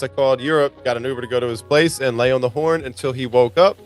I called Europe, got an Uber to go to his place, and lay on the horn until he woke up,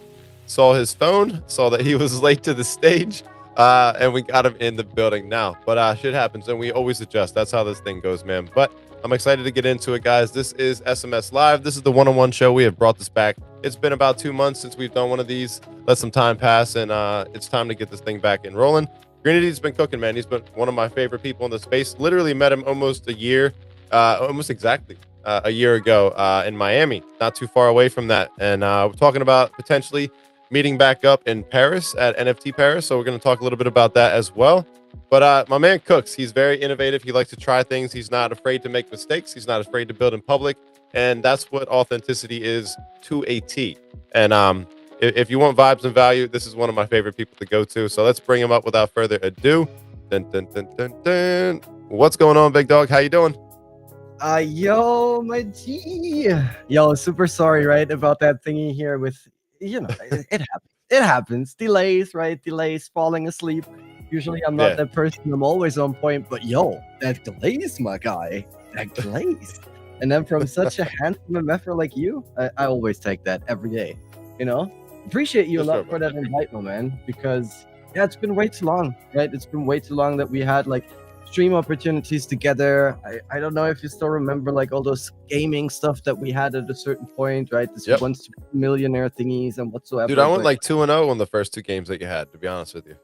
saw his phone, saw that he was late to the stage, and we got him in the building now. But shit happens, and we always adjust. That's how this thing goes, man. But I'm excited to get into it, guys. This is SMS Live. This is the one-on-one show. We have brought this back. It's been about 2 months since we've done one of these. Let some time pass, and it's time to get this thing back and rolling. Greenedy's been cooking, man. He's been one of my favorite people in the space. Literally met him almost exactly a year ago in Miami, not too far away from that. And we're talking about potentially meeting back up in Paris at NFT Paris. So we're going to talk a little bit about that as well. But my man cooks. He's very innovative. He likes to try things. He's not afraid to make mistakes. He's not afraid to build in public. And that's what authenticity is to a T. And if you want vibes and value, this is one of my favorite people to go to. So let's bring him up without further ado. Dun, dun, dun, dun, dun. What's going on, big dog? How you doing? Yo, my G. Yo, super sorry, right, about that thingy here with, it happens. It happens. Delays, right? Delays, falling asleep. Usually I'm not that person. I'm always on point, but yo, that delays, my guy. That delays. And then from such a handsome MFer like you, I always take that every day. Appreciate you a lot for that invite, my man, because it's been way too long, right? It's been way too long that we had stream opportunities together. I don't know if you still remember all those gaming stuff that we had at a certain point, right? This once millionaire thingies and whatsoever. Dude, I went 2-0 on the first 2 games that you had, to be honest with you.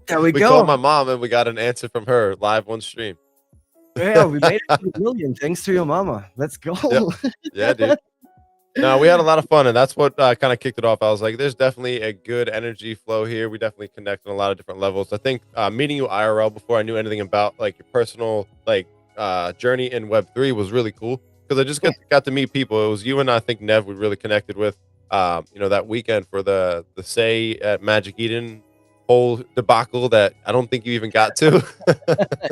There we go. We called my mom and we got an answer from her live on stream. Yeah, we made it to a million thanks to your mama. Let's go. Yep. Yeah, dude. No, we had a lot of fun, and that's what kind of kicked it off. I was like, there's definitely a good energy flow here. We definitely connect on a lot of different levels. I think meeting you IRL before I knew anything about your personal journey in Web3 was really cool because I just got to meet people. It was you and I think Nev we really connected with, that weekend for the Say at Magic Eden whole debacle that I don't think you even got to.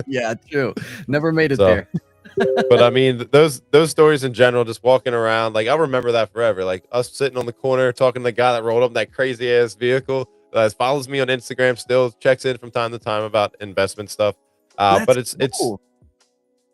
Yeah, true. Never made it there. But I mean, those stories in general, just walking around, I'll remember that forever. Us sitting on the corner talking to the guy that rolled up in that crazy ass vehicle, follows me on Instagram, still checks in from time to time about investment stuff. But it's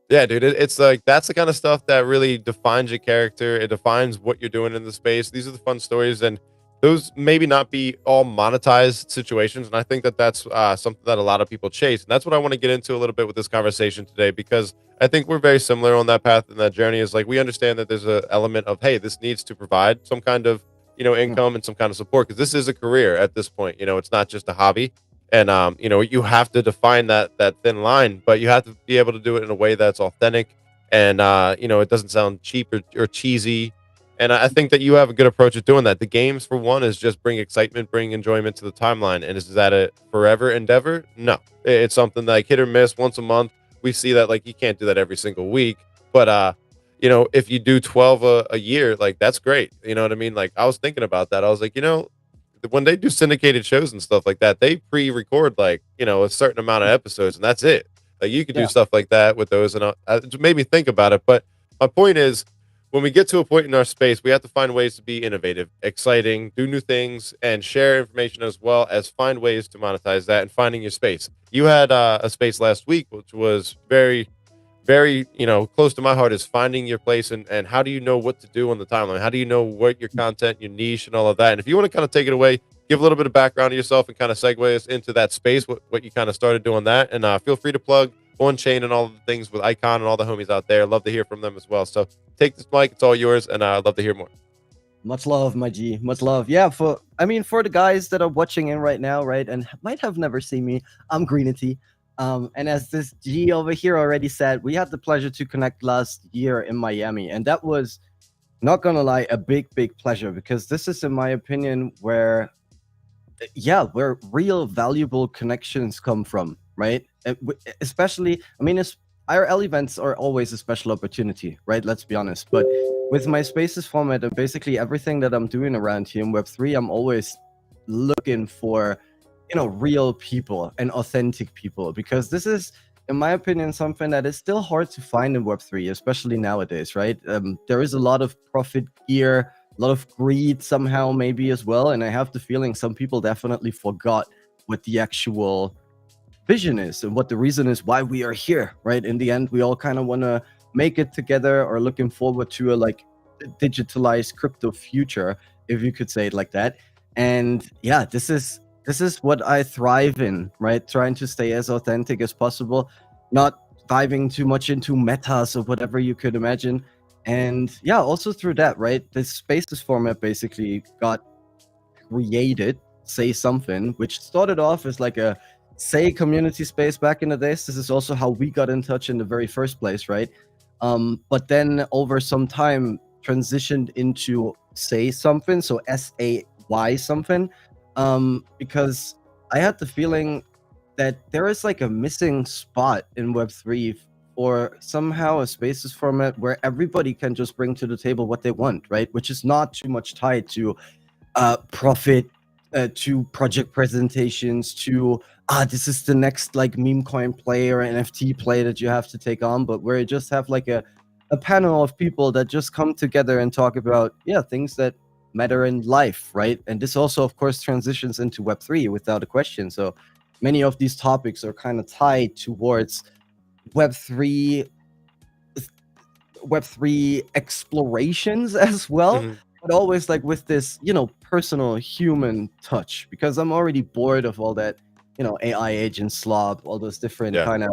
yeah, dude, it's that's the kind of stuff that really defines your character. It defines what you're doing in the space. These are the fun stories, and those maybe not be all monetized situations. And I think that that's something that a lot of people chase. And that's what I want to get into a little bit with this conversation today, because I think we're very similar on that path. And that journey is we understand that there's an element of, hey, this needs to provide some kind of, income and some kind of support, because this is a career at this point. It's not just a hobby. And, you have to define that thin line, but you have to be able to do it in a way that's authentic. And, it doesn't sound cheap or cheesy. And I think that you have a good approach at doing that. The games, for one, is just bring excitement, bring enjoyment to the timeline. And is that a forever endeavor? No. It's something hit or miss once a month. We see that you can't do that every single week. But, if you do 12 a year, that's great. You know what I mean? I was thinking about that. I was when they do syndicated shows and stuff like that, they pre-record a certain amount of episodes, and that's it. You could do stuff like that with those. And it made me think about it. But my point is, when we get to a point in our space, we have to find ways to be innovative, exciting, do new things, and share information, as well as find ways to monetize that and finding your space. You had a space last week, which was very, very, close to my heart, is finding your place and how do you know what to do on the timeline? How do you know what your content, your niche, and all of that? And if you want to kind of take it away, give a little bit of background of yourself and kind of segue us into that space, what you kind of started doing that. And feel free to plug on chain and all of the things with Icon and all the homies out there. Love to hear from them as well. So take this mic, it's all yours, and I'd love to hear more. Much love, my G. Much love. Yeah, for the guys that are watching in right now, right, and might have never seen me, I'm Greenity. And as this G over here already said, we had the pleasure to connect last year in Miami, and that was, not gonna lie, a big pleasure, because this is, in my opinion, where real valuable connections come from, right? Especially, IRL events are always a special opportunity, right? Let's be honest. But with my Spaces format and basically everything that I'm doing around here in Web3, I'm always looking for, real people and authentic people, because this is, in my opinion, something that is still hard to find in Web3, especially nowadays, right? There is a lot of profit gear, a lot of greed somehow maybe as well. And I have the feeling some people definitely forgot what the actual vision is and what the reason is why we are here, right? In the end, we all kind of want to make it together or looking forward to a like digitalized crypto future, if you could say it like that. And yeah, this is what I thrive in, right? Trying to stay as authentic as possible, not diving too much into metas or whatever you could imagine. And yeah, also through that, right? This spaces format basically got created, Say Something, which started off as like a Say community space back in the days. This is also how we got in touch in the very first place, right? But then over some time transitioned into Say Something, so SAY something, because I had the feeling that there is like a missing spot in Web3 or somehow a spaces format where everybody can just bring to the table what they want, right? Which is not too much tied to profit, to project presentations, to this is the next like meme coin play or NFT play that you have to take on, but where you just have like a panel of people that just come together and talk about things that matter in life, right? And this also of course transitions into Web3 without a question. So many of these topics are kind of tied towards Web3 Web3 explorations as well, Mhm. but always like with this, personal human touch. Because I'm already bored of all that, AI agent slop, all those different Yeah. kind of,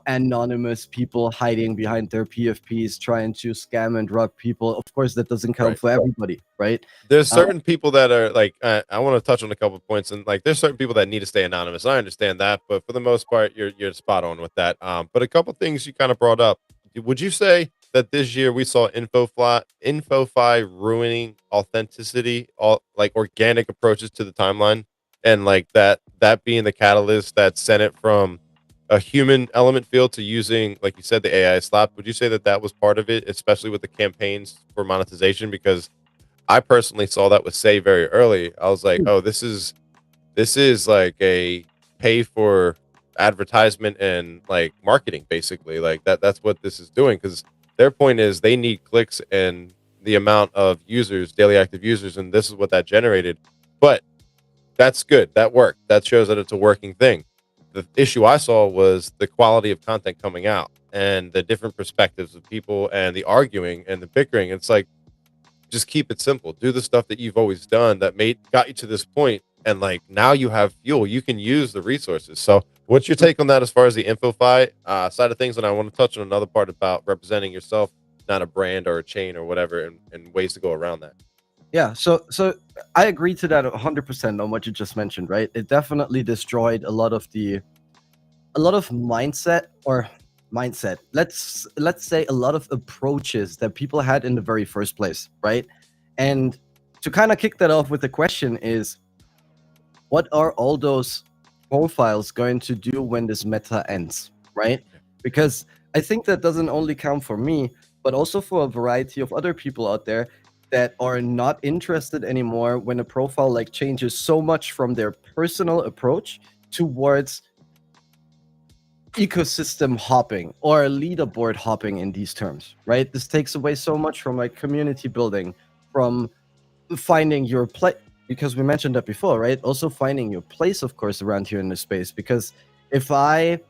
anonymous people hiding behind their PFPs trying to scam and rob people. Of course, that doesn't count Right. for everybody, right? There's Uh, certain people that are like, I want to touch on a couple of points, and like, there's certain people that need to stay anonymous. I understand that, but for the most part, you're spot on with that. But a couple things you kind of brought up. Would you say that this year we saw InfoFi ruining authenticity, all like organic approaches to the timeline, and like that being the catalyst that sent it from a human element feel to using, like you said, the AI slap? Would you say that that was part of it, especially with the campaigns for monetization? Because I personally saw that with Say very early. I was like, "Oh, this is like a pay for advertisement and like marketing, basically. Like that's what this is doing." Because their point is they need clicks and the amount of users, daily active users, and this is what that generated. But that's good. That worked. That shows that it's a working thing. The issue I saw was the quality of content coming out and the different perspectives of people and the arguing and the bickering. It's like, just keep it simple. Do the stuff that you've always done that got you to this point, and like now you have fuel. You can use the resources. So, what's your take on that as far as the InfoFi side of things? And I want to touch on another part about representing yourself, not a brand or a chain or whatever, and ways to go around that. Yeah, so I agree to that 100% on what you just mentioned, right? It definitely destroyed a lot of mindset. Let's say a lot of approaches that people had in the very first place, right? And to kind of kick that off with the question is, what are all those profiles going to do when this meta ends, right? Yeah. Because I think that doesn't only count for me, but also for a variety of other people out there that are not interested anymore when a profile like changes so much from their personal approach towards ecosystem hopping or leaderboard hopping in these terms, right? This takes away so much from like community building, from finding your place, because we mentioned that before, right? Also finding your place, of course, around here in the space. Because if I,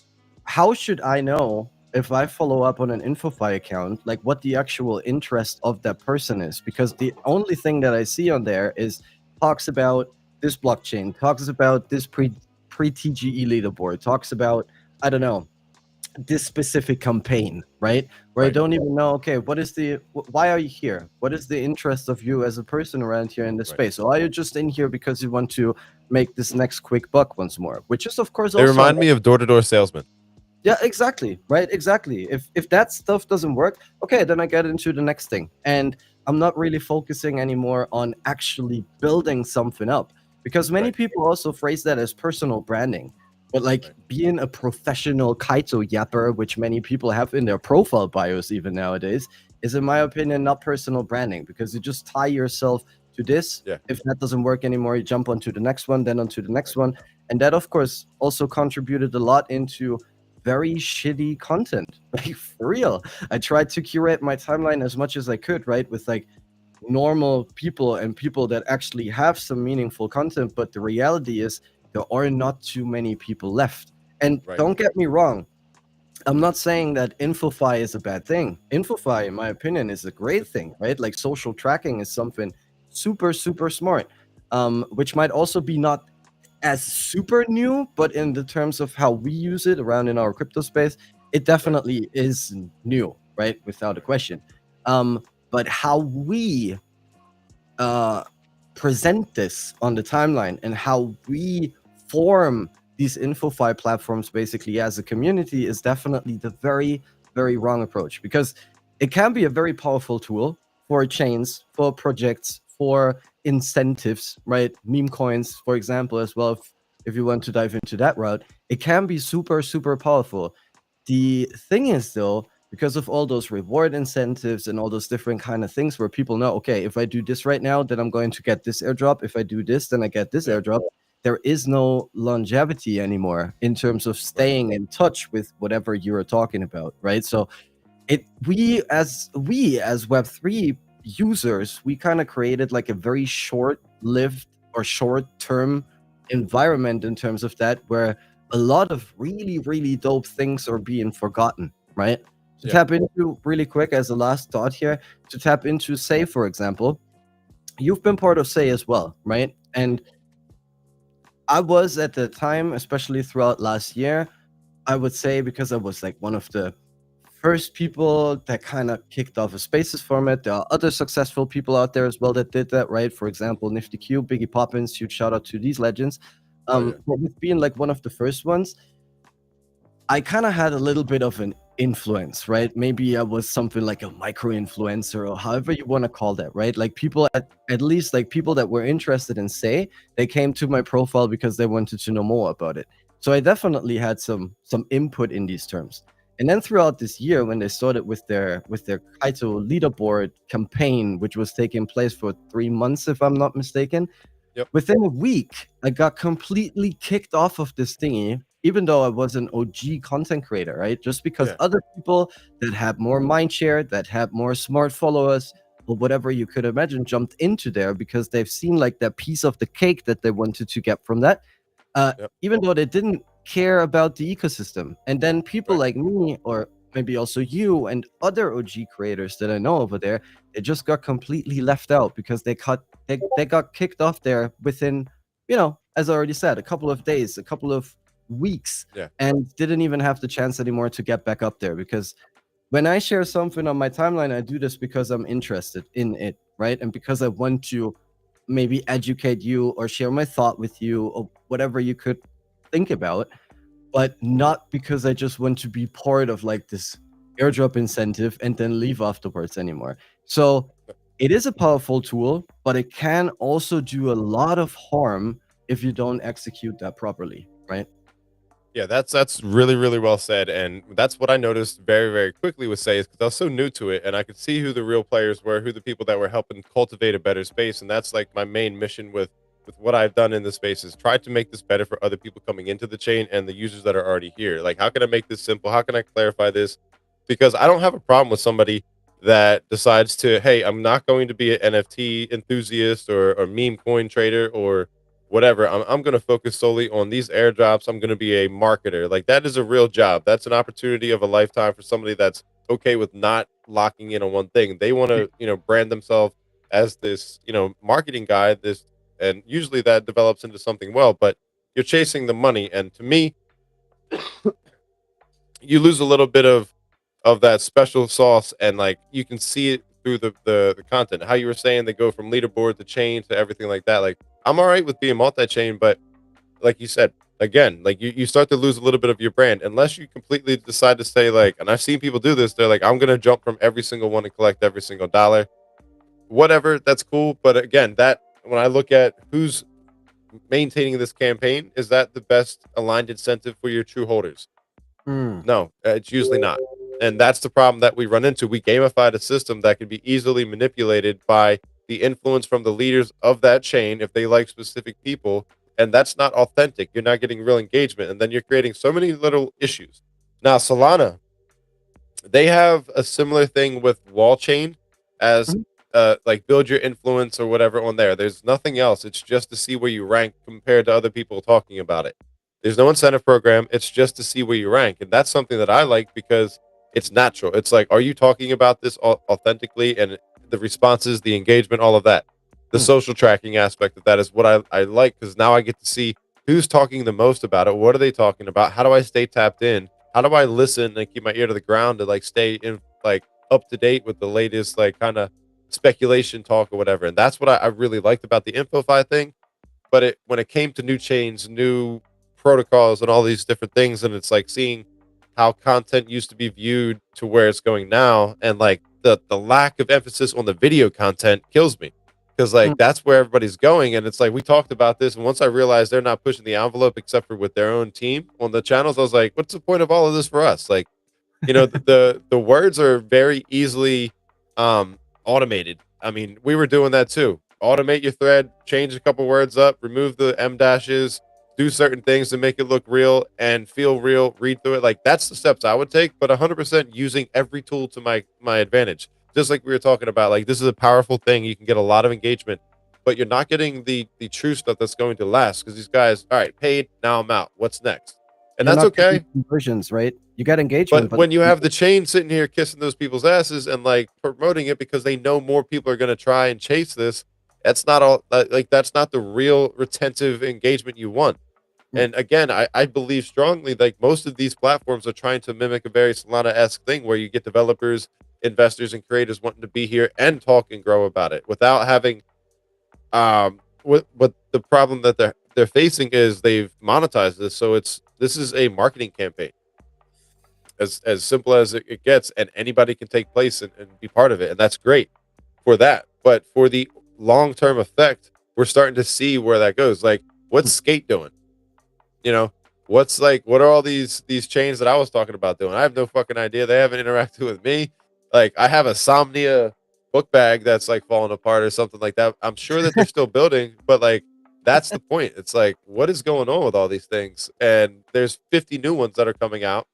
how should I know if I follow up on an InfoFi account, like what the actual interest of that person is? Because the only thing that I see on there is talks about this blockchain, talks about this pre TGE leaderboard, talks about, I don't know, this specific campaign, right? Where I Right. don't even know, okay, why are you here? What is the interest of you as a person around here in this Right. space? Or are you just in here because you want to make this next quick buck once more? Which is, of course, They also, remind me of door-to-door salesmen. yeah, exactly, right? Exactly. If that stuff doesn't work, okay, then I get into the next thing. And I'm not really focusing anymore on actually building something up. Because many Right. people also phrase that as personal branding. But like Right. being a professional kaito yapper, which many people have in their profile bios even nowadays, is in my opinion not personal branding, because you just tie yourself to this. Yeah. If that doesn't work anymore, you jump onto the next one, then onto the next Right. one. And that of course also contributed a lot into very shitty content. Like for real. I tried to curate my timeline as much as I could, right? With like normal people and people that actually have some meaningful content. But the reality is there are not too many people left. And Right. don't get me wrong, I'm not saying that InfoFi is a bad thing. InfoFi, in my opinion, is a great thing, right? Like social tracking is something super, super smart, which might also be not as super new, but in the terms of how we use it around in our crypto space, it Right. definitely is new, right? Without a question. But how we uh, present this on the timeline and how we form these InfoFi platforms basically as a community is definitely the very, very wrong approach, because it can be a very powerful tool for chains, for projects, for incentives, right? Meme coins, for example, as well. If you want to dive into that route, it can be super, super powerful. The thing is, though, because of all those reward incentives and all those different kind of things where people know, okay, if I do this right now, then I'm going to get this airdrop. If I do this, then I get this Yeah. airdrop. There is no longevity anymore in terms of Right. staying in touch with whatever you're talking about, right? So we as Web3 users, we kind of created like a very short-lived or short-term environment in terms of that, where a lot of really, really dope things are being forgotten, right? To Yeah. tap into really quick as a last thought here, to tap into Say, for example, you've been part of Say as well, right? And I was at the time, especially throughout last year, I would say, because I was like one of the first people that kind of kicked off a Spaces format. There are other successful people out there as well that did that, right? For example, Nifty Q, Biggie Poppins, huge shout out to these legends. Oh yeah. But with being like one of the first ones, I kind of had a little bit of an influence, right? Maybe I was something like a micro influencer or however you want to call that, right? Like people at least like people that were interested in Say, they came to my profile because they wanted to know more about it. So I definitely had some input in these terms. And then throughout this year, when they started with their Kaito leaderboard campaign, which was taking place for 3 months, if I'm not mistaken, Yep. within a week, I got completely kicked off of this thingy, even though I was an OG content creator, right? Just because Yeah. other people that had more mindshare, that had more smart followers, or whatever you could imagine, jumped into there because they've seen like that piece of the cake that they wanted to get from that, Yep. even though they didn't care about the ecosystem. And then people Right. like me, or maybe also you and other OG creators that I know over there, they just got completely left out because they got kicked off there within, as I already said, a couple of days, a couple of weeks, Yeah. and didn't even have the chance anymore to get back up there. Because when I share something on my timeline, I do this because I'm interested in it, right? And because I want to maybe educate you or share my thought with you or whatever you could think about, but not because I just want to be part of like this airdrop incentive and then leave afterwards anymore. So it is a powerful tool, but it can also do a lot of harm if you don't execute that properly, right? Yeah, that's really really well said, and that's what I noticed very very quickly with Say, because I was so new to it, and I could see who the real players were, who the people that were helping cultivate a better space, and that's like my main mission with what I've done in the space is try to make this better for other people coming into the chain and the users that are already here. Like, how can I make this simple? How can I clarify this? Because I don't have a problem with somebody that decides to, hey, I'm not going to be an NFT enthusiast or meme coin trader or whatever. I'm going to focus solely on these airdrops. I'm going to be a marketer. Like, that is a real job. That's an opportunity of a lifetime for somebody that's okay with not locking in on one thing. They want to, brand themselves as this, marketing guy, this, and usually that develops into something well, but you're chasing the money. And to me, you lose a little bit of that special sauce, and like you can see it through the content. How you were saying they go from leaderboard to chain to everything like that. Like, I'm all right with being multi-chain, but like you said, again, like you start to lose a little bit of your brand unless you completely decide to say, like, and I've seen people do this, they're like, I'm gonna jump from every single one and collect every single dollar. Whatever, that's cool. But again, that when I look at who's maintaining this campaign, is that the best aligned incentive for your true holders? Mm. No, it's usually not. And that's the problem that we run into. We gamified a system that can be easily manipulated by the influence from the leaders of that chain if they like specific people. And that's not authentic. You're not getting real engagement. And then you're creating so many little issues. Now, Solana, they have a similar thing with wall chain as Mhm. like build your influence or whatever on there. There's nothing else. It's just to see where you rank compared to other people talking about it. There's no incentive program. It's just to see where you rank. And that's something that I like because it's natural. It's like, are you talking about this authentically? And the responses, the engagement, all of that. The Mm. social tracking aspect of that is what I like because now I get to see who's talking the most about it. What are they talking about? How do I stay tapped in? How do I listen and keep my ear to the ground to like stay in like up to date with the latest like kind of speculation talk or whatever? And that's what I really liked about the InfoFi thing. But when it came to new chains, new protocols, and all these different things, and it's like seeing how content used to be viewed to where it's going now, and like the lack of emphasis on the video content kills me because Mm. like that's where everybody's going, and it's like we talked about this, and once I realized they're not pushing the envelope except for with their own team on the channels, I was like, what's the point of all of this for us? Like, the words are very easily automated. I mean, we were doing that too. Automate your thread, change a couple words up, remove the M dashes, do certain things to make it look real and feel real, read through it. Like that's the steps I would take, but 100% using every tool to my advantage. Just like we were talking about, like this is a powerful thing. You can get a lot of engagement, but you're not getting the true stuff that's going to last because these guys, all right, paid, now I'm out. What's next? And You're that's not getting okay. conversions, right? You get engagement, But but when you have the chain sitting here kissing those people's asses and like promoting it because they know more people are going to try and chase this, that's not all. Like that's not the real retentive engagement you want. mm, And again, I believe strongly like most of these platforms are trying to mimic a very Solana-esque thing where you get developers, investors, and creators wanting to be here and talk and grow about it without having what the problem that they're facing is they've monetized this, so this is a marketing campaign as simple as it gets, and anybody can take place and be part of it, and that's great for that. But for the long term effect, we're starting to see where that goes. Like, what's mm. Skate doing? You know, what are all these chains that I was talking about doing? I have no fucking idea. They haven't interacted with me. Like, I have a Somnia book bag that's like falling apart or something like that. I'm sure that they're still building, but like that's the point. It's like, what is going on with all these things? And there's 50 new ones that are coming out.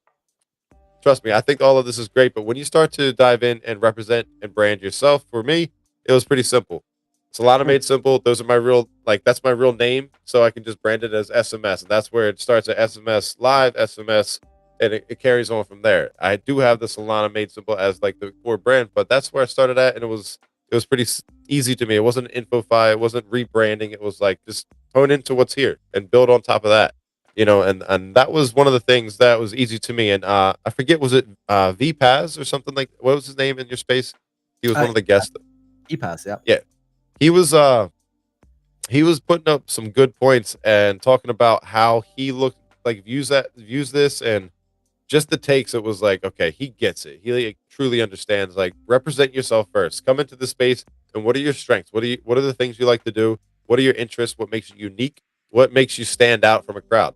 Trust me, I think all of this is great, but when you start to dive in and represent and brand yourself, for me, it was pretty simple. Solana Mm. made simple. Those are my real, like, that's my real name. So I can just brand it as SMS. And that's where it starts at SMS Live, SMS, and it carries on from there. I do have the Solana made simple as like the core brand, but that's where I started at. And it was pretty easy to me. It wasn't an InfoFi. It wasn't rebranding. It was like just hone into what's here and build on top of that, and that was one of the things that was easy to me. And I forget, was it VPaz or something, like what was his name in your space? He was one of the guests. E-pass, yeah. Yeah, he was he was putting up some good points and talking about how he looked like views this, and just the takes. It was like, okay, he gets it. He like, truly understands. Like, represent yourself first. Come into the space, and what are your strengths? What are the things you like to do? What are your interests? What makes you unique? What makes you stand out from a crowd?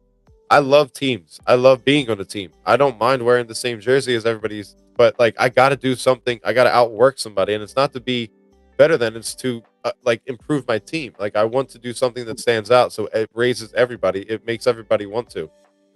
I love teams. I love being on a team. I don't mind wearing the same jersey as everybody's, but like I got to do something. I got to outwork somebody, and it's not to be better than. It's to like improve my team. Like I want to do something that stands out, so it raises everybody. It makes everybody want to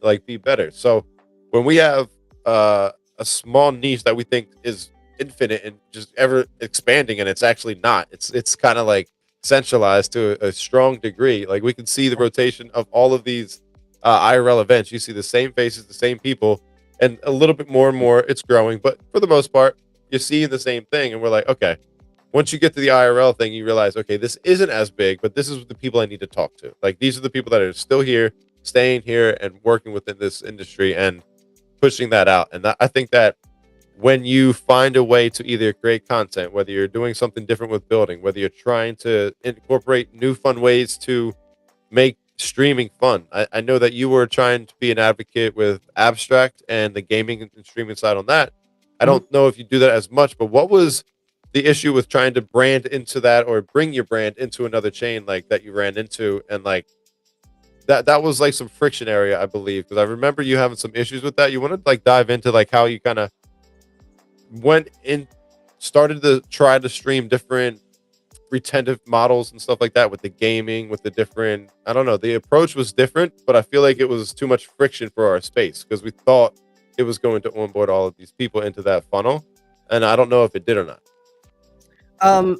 like be better. So when we have a small niche that we think is infinite and just ever expanding, and it's actually not. It's kind of like centralized to a strong degree. Like we can see the rotation of all of these IRL events. You see the same faces, the same people, and a little bit more and more it's growing. But for the most part, you're seeing the same thing. And we're like, okay, once you get to the IRL thing, you realize, okay, this isn't as big, but this is the people I need to talk to. Like these are the people that are still here, staying here, and working within this industry and pushing that out. And I think that when you find a way to either create content, whether you're doing something different with building, whether you're trying to incorporate new fun ways to make streaming fun. I know that you were trying to be an advocate with abstract and the gaming and streaming side on that. I Mhm. don't know if you do that as much, but what was the issue with trying to brand into that or bring your brand into another chain like that you ran into, and like that was like some friction area, I believe, because I remember you having some issues with that. You want to like dive into like how you kind of went in, started to try to stream different retentive models and stuff like that with the gaming, with the different, I don't know, the approach was different, but I feel like it was too much friction for our space because we thought it was going to onboard all of these people into that funnel, and I don't know if it did or not. Um,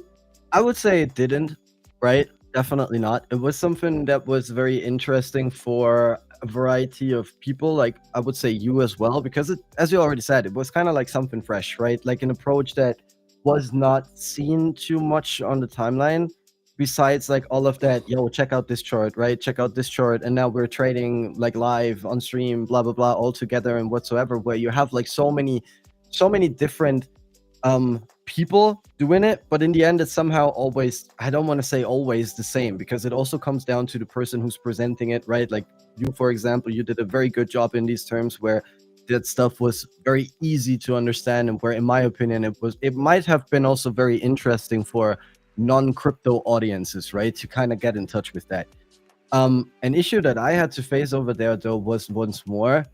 I would say it didn't, right? Definitely not. It was something that was very interesting for a variety of people, like I would say you as well, because it, as you already said, it was kind of like something fresh, right? Like an approach that was not seen too much on the timeline. Besides, like all of that, yo, check out this chart, right? Check out this chart, and now we're trading like live on stream, blah blah blah, all together and whatsoever. Where you have like so many different people doing it, but in the end it's somehow always, I don't want to say always the same, because it also comes down to the person who's presenting it, right? Like you, for example, you did a very good job in these terms where that stuff was very easy to understand, and where in my opinion it might have been also very interesting for non-crypto audiences, right, to kind of get in touch with that. An issue that I had to face over there though was once more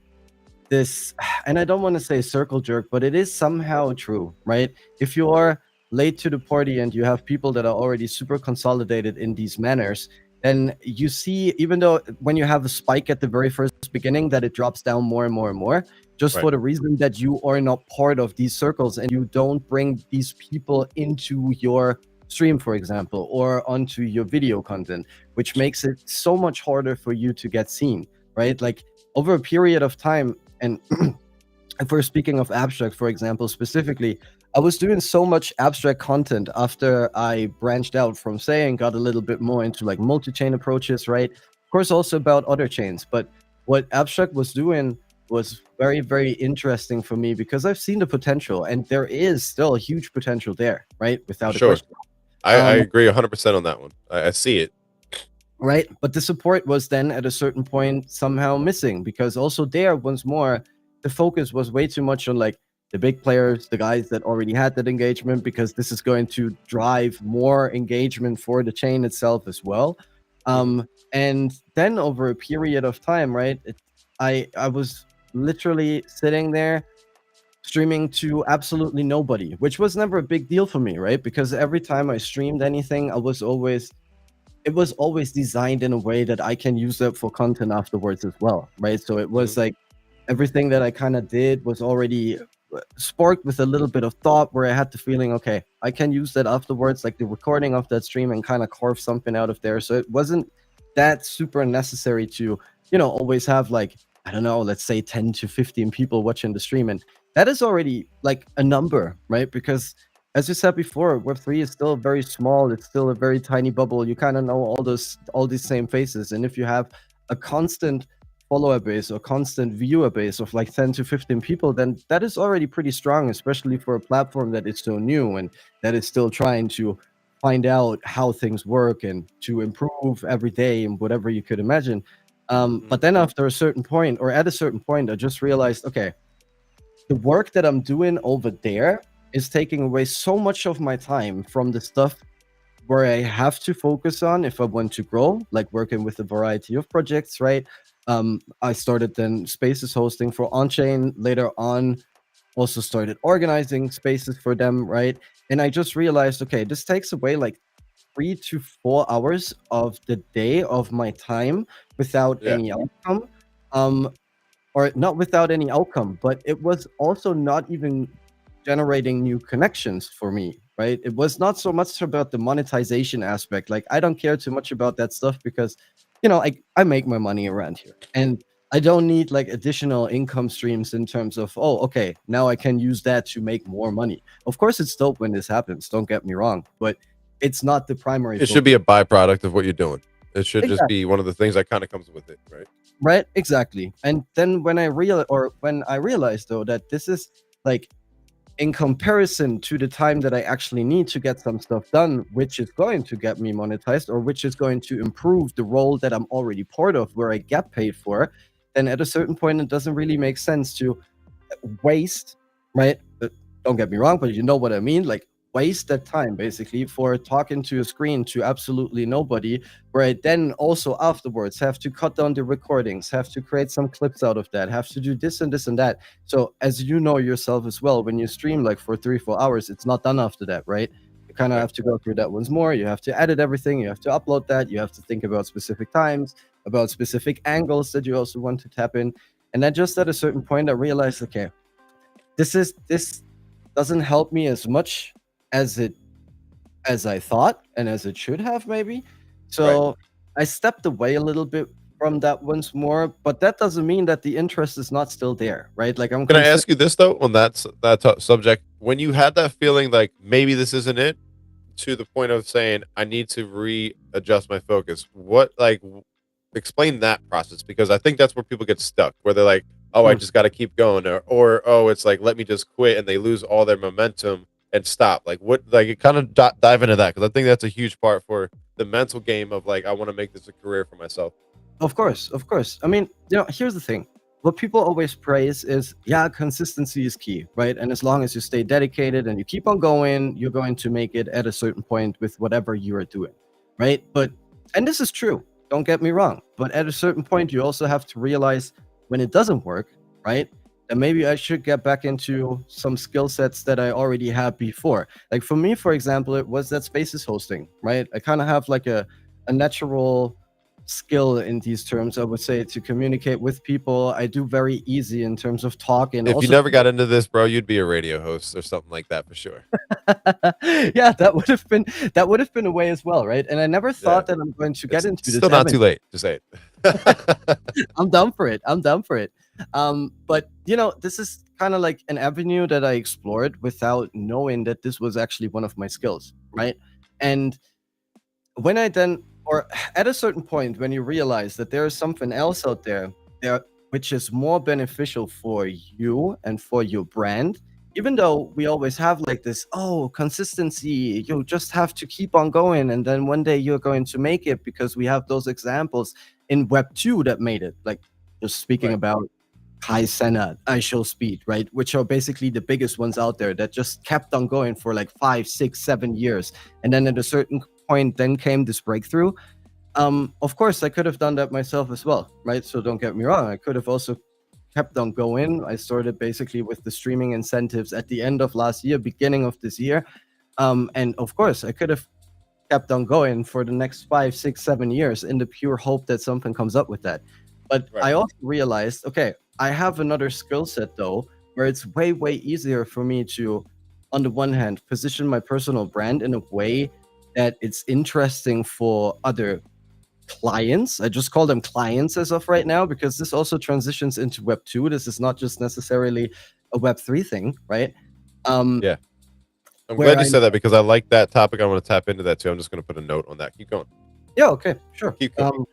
this, and I don't want to say circle jerk, but it is somehow true, right? If you are late to the party and you have people that are already super consolidated in these manners, then you see, even though when you have a spike at the very first beginning, that it drops down more and more and more, just Right. for the reason that you are not part of these circles and you don't bring these people into your stream, for example, or onto your video content, which makes it so much harder for you to get seen, right? Like over a period of time, and if we're speaking of abstract, for example, specifically, I was doing so much abstract content after I branched out from Say and got a little bit more into like multi-chain approaches, right? Of course, also about other chains. But what abstract was doing was very, very interesting for me because I've seen the potential, and there is still a huge potential there, right? For Without a sure. question. I agree 100% on that one. I see it. Right, but the support was then at a certain point somehow missing, because also there, once more, the focus was way too much on like the big players, the guys that already had that engagement, because this is going to drive more engagement for the chain itself as well. Mhm. And then over a period of time, right, I was literally sitting there streaming to absolutely nobody, which was never a big deal for me, right? Because every time I streamed anything, it was always designed in a way that I can use it for content afterwards as well, right? So it was Mhm. like everything that I kind of did was already sparked with a little bit of thought, where I had the feeling, okay, I can use that afterwards, like the recording of that stream, and kind of carve something out of there. So it wasn't that super necessary to, always have like, I don't know, let's say 10 to 15 people watching the stream. And that is already like a number, right? Because as you said before, Web3 is still very small. It's still a very tiny bubble. You kind of know all these same faces. And if you have a constant follower base or constant viewer base of like 10 to 15 people, then that is already pretty strong, especially for a platform that is so new and that is still trying to find out how things work and to improve every day and whatever you could imagine. But Mhm. then after a certain point, or at a certain point, I just realized, okay, the work that I'm doing over there is taking away so much of my time from the stuff where I have to focus on if I want to grow, like working with a variety of projects, right? I started then spaces hosting for on-chain. Later on, also started organizing spaces for them, right? And I just realized, okay, this takes away like 3 to 4 hours of the day of my time without Yeah. any outcome. Um, or not without any outcome, but it was also not even generating new connections for me, right? It was not so much about the monetization aspect. Like I don't care too much about that stuff because, I make my money around here, and I don't need like additional income streams in terms of, oh, okay, now I can use that to make more money. Of course, it's dope when this happens. Don't get me wrong, but it's not the primary It should be focus. a byproduct of what you're doing. It should just Exactly. be one of the things that kinda comes with it, right? Right, exactly. And then when I realized though that this is like in comparison to the time that I actually need to get some stuff done, which is going to get me monetized or which is going to improve the role that I'm already part of where I get paid for, then at a certain point it doesn't really make sense to waste, right? Don't get me wrong, but you know what I mean. Like waste that time basically for talking to a screen to absolutely nobody. Where I then also afterwards have to cut down the recordings, have to create some clips out of that, have to do this and this and that. So as you know yourself as well, when you stream like for 3 4 hours, it's not done after that, right? You kind of Right. have to go through that once more. You have to edit everything. You have to upload that. You have to think about specific times, about specific angles that you also want to tap in. And then just at a certain point, I realized, okay, this doesn't help me as much as it as I thought and as it should have maybe. Right. So I stepped away a little bit from that once more, but that doesn't mean that the interest is not still there, right? Like I'm Can I considering. ask you this though on that subject? When you had that feeling like maybe this isn't it, to the point of saying I need to readjust my focus. What explain that process because I think that's where people get stuck, where they're like, "Oh, I just got to keep going," or "Oh, it's like let me just quit," and they lose all their momentum and stop. Like what? Like it kind of dive into that because I think that's a huge part for the mental game of like I want to make this a career for myself. Of course, of course. I mean, here's the thing. What people always praise is, yeah, consistency is key, right? And as long as you stay dedicated and you keep on going, you're going to make it at a certain point with whatever you are doing, right? And this is true, don't get me wrong. But at a certain point, you also have to realize when it doesn't work, right? And maybe I should get back into some skill sets that I already had before. Like for me, for example, it was that spaces hosting, right? I kind of have like a natural skill in these terms, I would say, to communicate with people. I do very easy in terms of talk and If you also never got into this, bro, you'd be a radio host or something like that for sure. yeah, that would have been a way as well, right? And I never Yeah, thought that I'm going to get it's into this still not avenue. too late. Just say it. I'm down for it. I'm down for it. But this is kind of like an avenue that I explored without knowing that this was actually one of my skills, right? And when I then, or at a certain point, when you realize that there is something else out there which is more beneficial for you and for your brand, even though we always have like this, oh, consistency, you just have to keep on going, and then one day you're going to make it, because we have those examples in Web 2 that made it. Like, just speaking Right. about Kai Cenat, I Show Speed, right? Which are basically the biggest ones out there that just kept on going for like 5, 6, 7 years. And then at a certain point, then came this breakthrough. Of course, I could have done that myself as well, right? So don't get me wrong. I could have also kept on going. I started basically with the streaming incentives at the end of last year, beginning of this year. And of course, I could have kept on going for the next 5, 6, 7 years in the pure hope that something comes up with that. But Right. I also realized, okay, I have another skill set though, where it's way, way easier for me to, on the one hand, position my personal brand in a way that it's interesting for other clients. I just call them clients as of right now, because this also transitions into Web 2. This is not just necessarily a Web 3 thing, right? Yeah. I'm Where glad you I, said that because I like that topic. I want to tap into that too. I'm just going to put a note on that. Keep going. yeah, okay, sure. Keep cooking.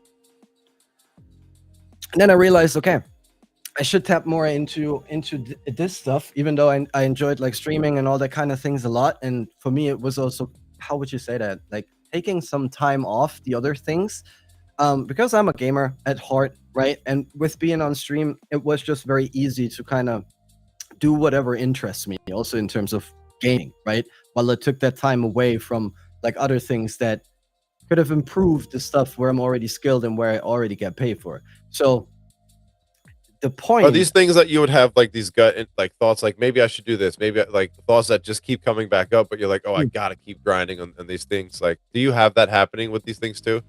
And then I realized, okay, I should tap more into this stuff, even though I enjoyed like streaming and all that kind of things a lot. And for me, it was also, how would you say that? Like taking some time off the other things, because I'm a gamer at heart, right? And with being on stream, it was just very easy to kind of do whatever interests me, also in terms of gaming, right? While I took that time away from like other things that could have improved the stuff where I'm already skilled and where I already get paid for. So the Are point, these things that you would have like these like thoughts like maybe I should do this, maybe like thoughts that just keep coming back up, but you're like, oh, I gotta keep grinding on these things. Like, do you have that happening with these things too?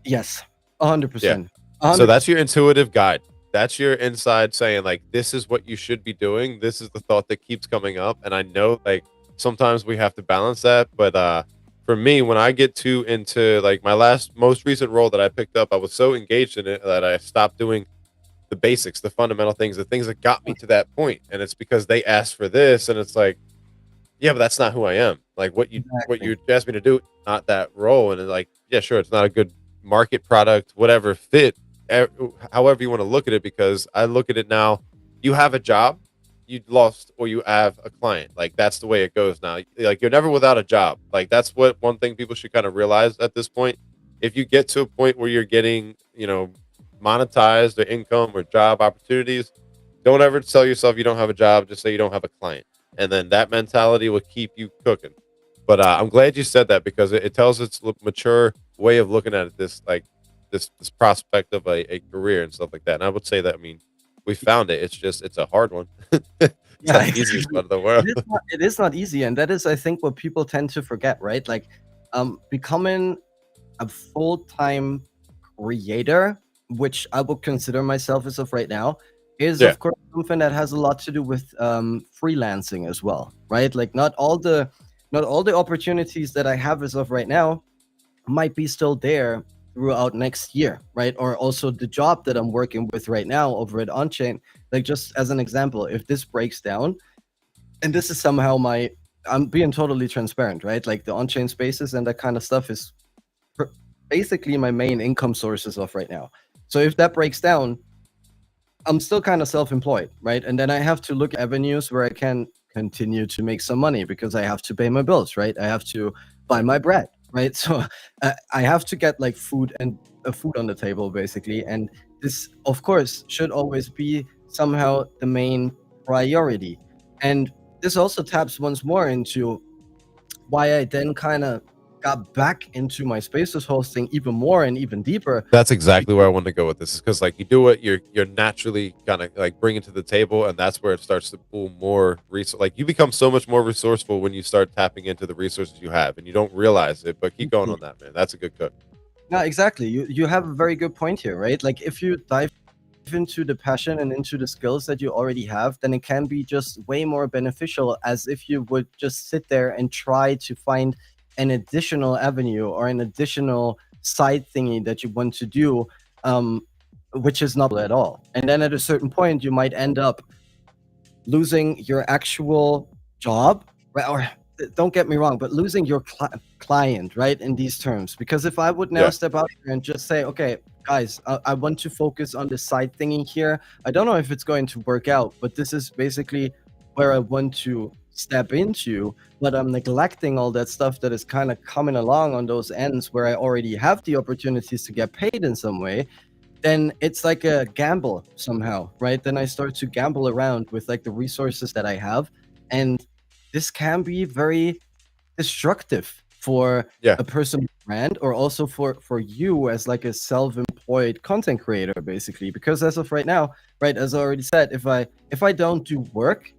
yes, Yeah. 100%. So 100%. that's your intuitive guide. That's your inside saying like this is what you should be doing. This is the thought that keeps coming up. And I know like sometimes we have to balance that. But for me, when I get too into like my most recent role that I picked up, I was so engaged in it that I stopped doing the basics, the fundamental things, the things that got me to that point. And it's because they asked for this, and it's like, yeah, but that's not who I am. Like what Exactly. you asked me to do, not that role. And it's like, yeah, sure, it's not a good market product, whatever fit, however you want to look at it. Because I look at it now, you have a job, you lost, or you have a client. Like that's the way it goes now. Like you're never without a job. Like that's what one thing people should kind of realize at this point. If you get to a point where you're getting, monetized or income or job opportunities, don't ever tell yourself you don't have a job. Just say you don't have a client, and then that mentality will keep you cooking. But I'm glad you said that because it tells its mature way of looking at it. This like this prospect of a career and stuff like that. And I would say that, I mean, we found it. It's a hard one. It's Yeah, not the easiest exactly. part of the world. It is not easy, and that is, I think, what people tend to forget, right? Like, becoming a full-time creator, which I would consider myself as of right now, is Yeah. of course something that has a lot to do with freelancing as well, right? Like, not all the opportunities that I have as of right now might be still there throughout next year, right? Or also the job that I'm working with right now over at Onchain. Like, just as an example, if this breaks down, and this is somehow I'm being totally transparent, right? Like the on-chain spaces and that kind of stuff is basically my main income sources of right now. So if that breaks down, I'm still kind of self-employed, right? And then I have to look at avenues where I can continue to make some money because I have to pay my bills, right? I have to buy my bread, right? So I have to get like food and food on the table, basically. And this, of course, should always be somehow the main priority. And this also taps once more into why I then kind of got back into my spaces hosting even more and even deeper. That's exactly where I want to go with this, is because like you do what you're naturally kind of like bringing to the table, and that's where it starts to pull more resource. Like you become so much more resourceful when you start tapping into the resources you have, and you don't realize it. But keep going on that, man. That's a good cut. No, exactly. You have a very good point here, right? Like if you dive into the passion and into the skills that you already have, then it can be just way more beneficial as if you would just sit there and try to find an additional avenue or an additional side thingy that you want to do, which is not at all. And then at a certain point, you might end up losing your actual job, right? Or don't get me wrong, but losing your client, right? In these terms, because if I would now Yeah. step out here and just say, okay, guys, I want to focus on the side thingy here. I don't know if it's going to work out, but this is basically where I want to step into, but I'm neglecting all that stuff that is kind of coming along on those ends where I already have the opportunities to get paid in some way. Then it's like a gamble somehow, right? Then I start to gamble around with like the resources that I have. And this can be very destructive for Yeah. a personal brand, or also for you as like a self-employed content creator, basically. Because as of right now, right, as I already said, if I don't do work,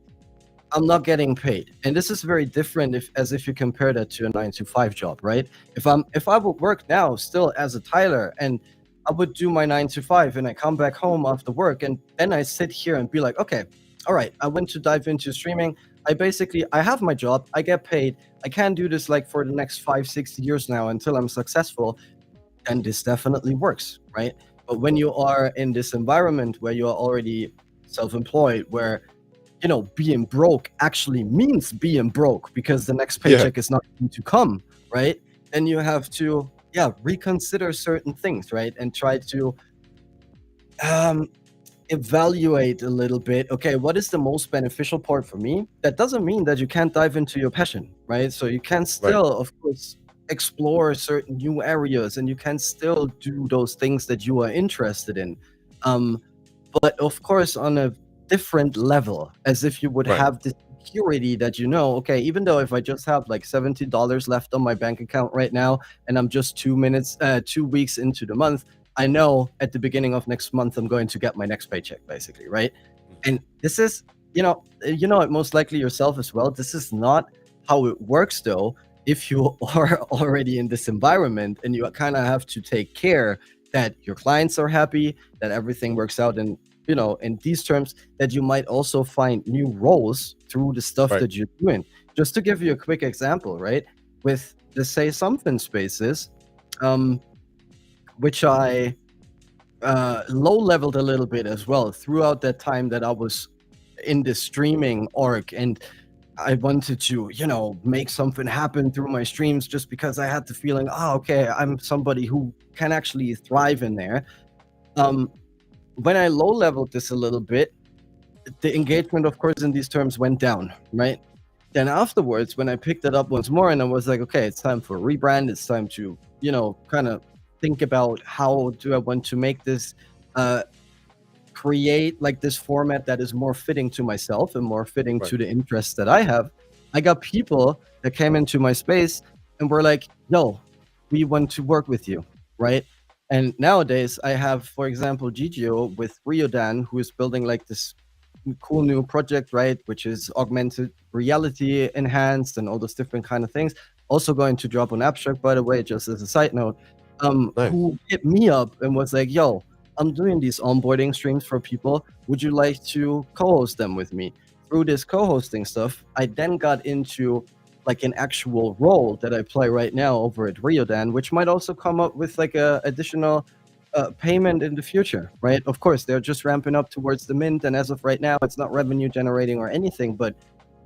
I'm not getting paid. And this is very different as if you compare that to a 9 to 5 job, right? If I would work now still as a Tyler, and I would do my 9 to 5 and I come back home after work, and then I sit here and be like, okay, all right, I want to dive into streaming. I have my job, I get paid, I can do this like for the next 5-6 years now until I'm successful, and this definitely works, right? But when you are in this environment where you are already self-employed, where being broke actually means being broke because the next paycheck is not going to come, right? Then you have to, reconsider certain things, right? And try to evaluate a little bit, okay, what is the most beneficial part for me? That doesn't mean that you can't dive into your passion, right? So you can still, of course, explore certain new areas, and you can still do those things that you are interested in. But of course, on a different level, as if you would Right. have the security that okay, even though if I just have like $70 left on my bank account right now, and I'm just 2 weeks into the month, I know at the beginning of next month I'm going to get my next paycheck, basically, right? And this is, you know it most likely yourself as well. This is not how it works, though. If you are already in this environment, and you kind of have to take care that your clients are happy, that everything works out, and in these terms, that you might also find new roles through the stuff Right. that you're doing. Just to give you a quick example, right? With the Say Something spaces, which I low leveled a little bit as well throughout that time that I was in the streaming org, and I wanted to, make something happen through my streams, just because I had the feeling, oh, okay, I'm somebody who can actually thrive in there. When I low leveled this a little bit, the engagement, of course, in these terms went down, right? Then afterwards, when I picked it up once more, and I was like, okay, it's time for a rebrand. It's time to, kind of think about how do I want to make this, create like this format that is more fitting to myself and more fitting to the interests that I have. I got people that came into my space and were like, yo, we want to work with you, right? And nowadays I have, for example, Gigio with Riodan, who is building like this cool new project, right? Which is augmented reality enhanced and all those different kind of things. Also going to drop on Abstract, by the way, just as a side note, who hit me up and was like, yo, I'm doing these onboarding streams for people. Would you like to co-host them with me? Through this co-hosting stuff, I then got into like an actual role that I play right now over at Riodan, which might also come up with like a additional payment in the future, right? Of course, they're just ramping up towards the mint, and as of right now, it's not revenue generating or anything. But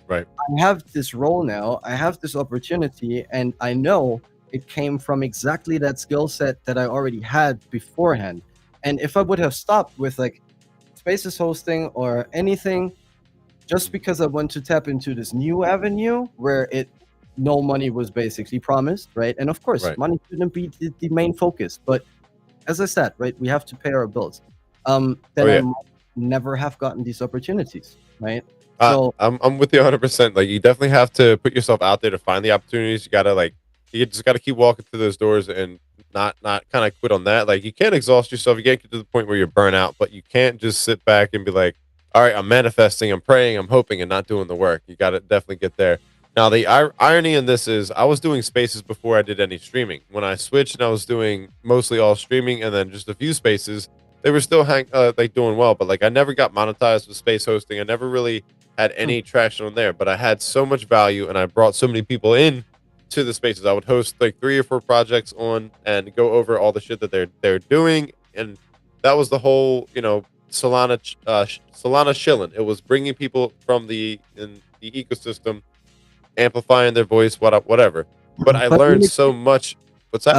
Right. I have this role now, I have this opportunity, and I know it came from exactly that skill set that I already had beforehand. And if I would have stopped with like Spaces hosting or anything, just because I want to tap into this new avenue where it no money was basically promised, right? And of course, Right. money shouldn't be the main focus, but as I said, right, we have to pay our bills. Oh Then I yeah. might never have gotten these opportunities, right? Uh, So I'm with you 100%. Like you definitely have to put yourself out there to find the opportunities. You gotta like you just gotta keep walking through those doors and not kind of quit on that. Like you can't exhaust yourself. You can't get to the point where you're burnt out, but you can't just sit back and be like, all right, I'm manifesting, I'm praying, I'm hoping, and not doing the work. You gotta definitely get there. Now the irony in this is I was doing spaces before I did any streaming. When I switched and I was doing mostly all streaming and then just a few spaces, they were still like doing well, but like I never got monetized with space hosting. I never really had mm, any traction on there, but I had so much value and I brought so many people in to the spaces. I would host like 3 or 4 projects on and go over all the shit that they're doing, and that was the whole Solana shilling. It was bringing people from the ecosystem, amplifying their voice, whatever. But I but learned really so quick, much. What's that?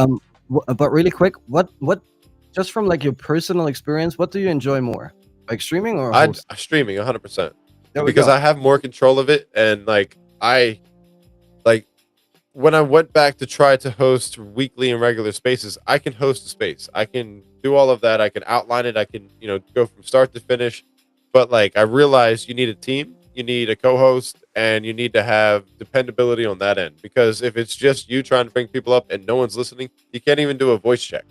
but really quick, what just from like your personal experience, what do you enjoy more, like streaming or I host? streaming 100% There we because go. I have more control of it, and like I like when I went back to try to host weekly and regular spaces, I can host a space. I can do all of that. I can outline it. I can, go from start to finish. But like I realized you need a team, you need a co-host, and you need to have dependability on that end. Because if it's just you trying to bring people up and no one's listening, you can't even do a voice check.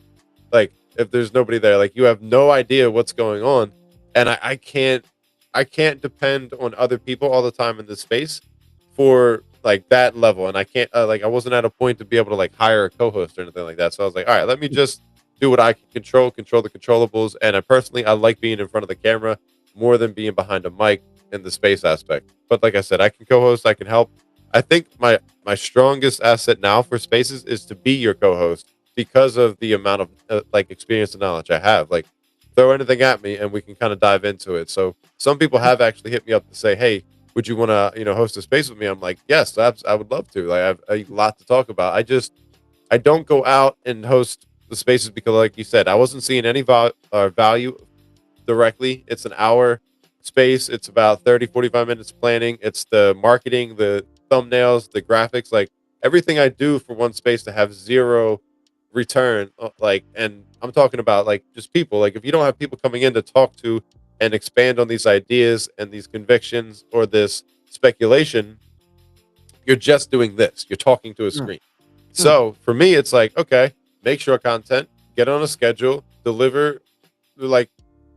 Like if there's nobody there, like you have no idea what's going on. And I can't depend on other people all the time in this space for like that level, and I can't like I wasn't at a point to be able to like hire a co-host or anything like that. So I was like, all right, let me just do what I can control the controllables. And I like being in front of the camera more than being behind a mic in the space aspect. But like I said, I can co-host, I can help. I think my strongest asset now for spaces is to be your co-host because of the amount of like experience and knowledge I have. Like throw anything at me and we can kind of dive into it. So some people have actually hit me up to say, hey, would you want to host a space with me? I'm like, yes, I would love to. Like I have a lot to talk about. I don't go out and host the spaces because like you said, I wasn't seeing any value directly. It's an hour space. It's about 30-45 minutes planning. It's the marketing, the thumbnails, the graphics, like everything I do for one space to have zero return. Like, and I'm talking about like just people. Like, if you don't have people coming in to talk to and expand on these ideas and these convictions or this speculation, you're just doing this. You're talking to a Mm, screen. mm, So for me, it's like, okay, make sure content, get on a schedule, deliver,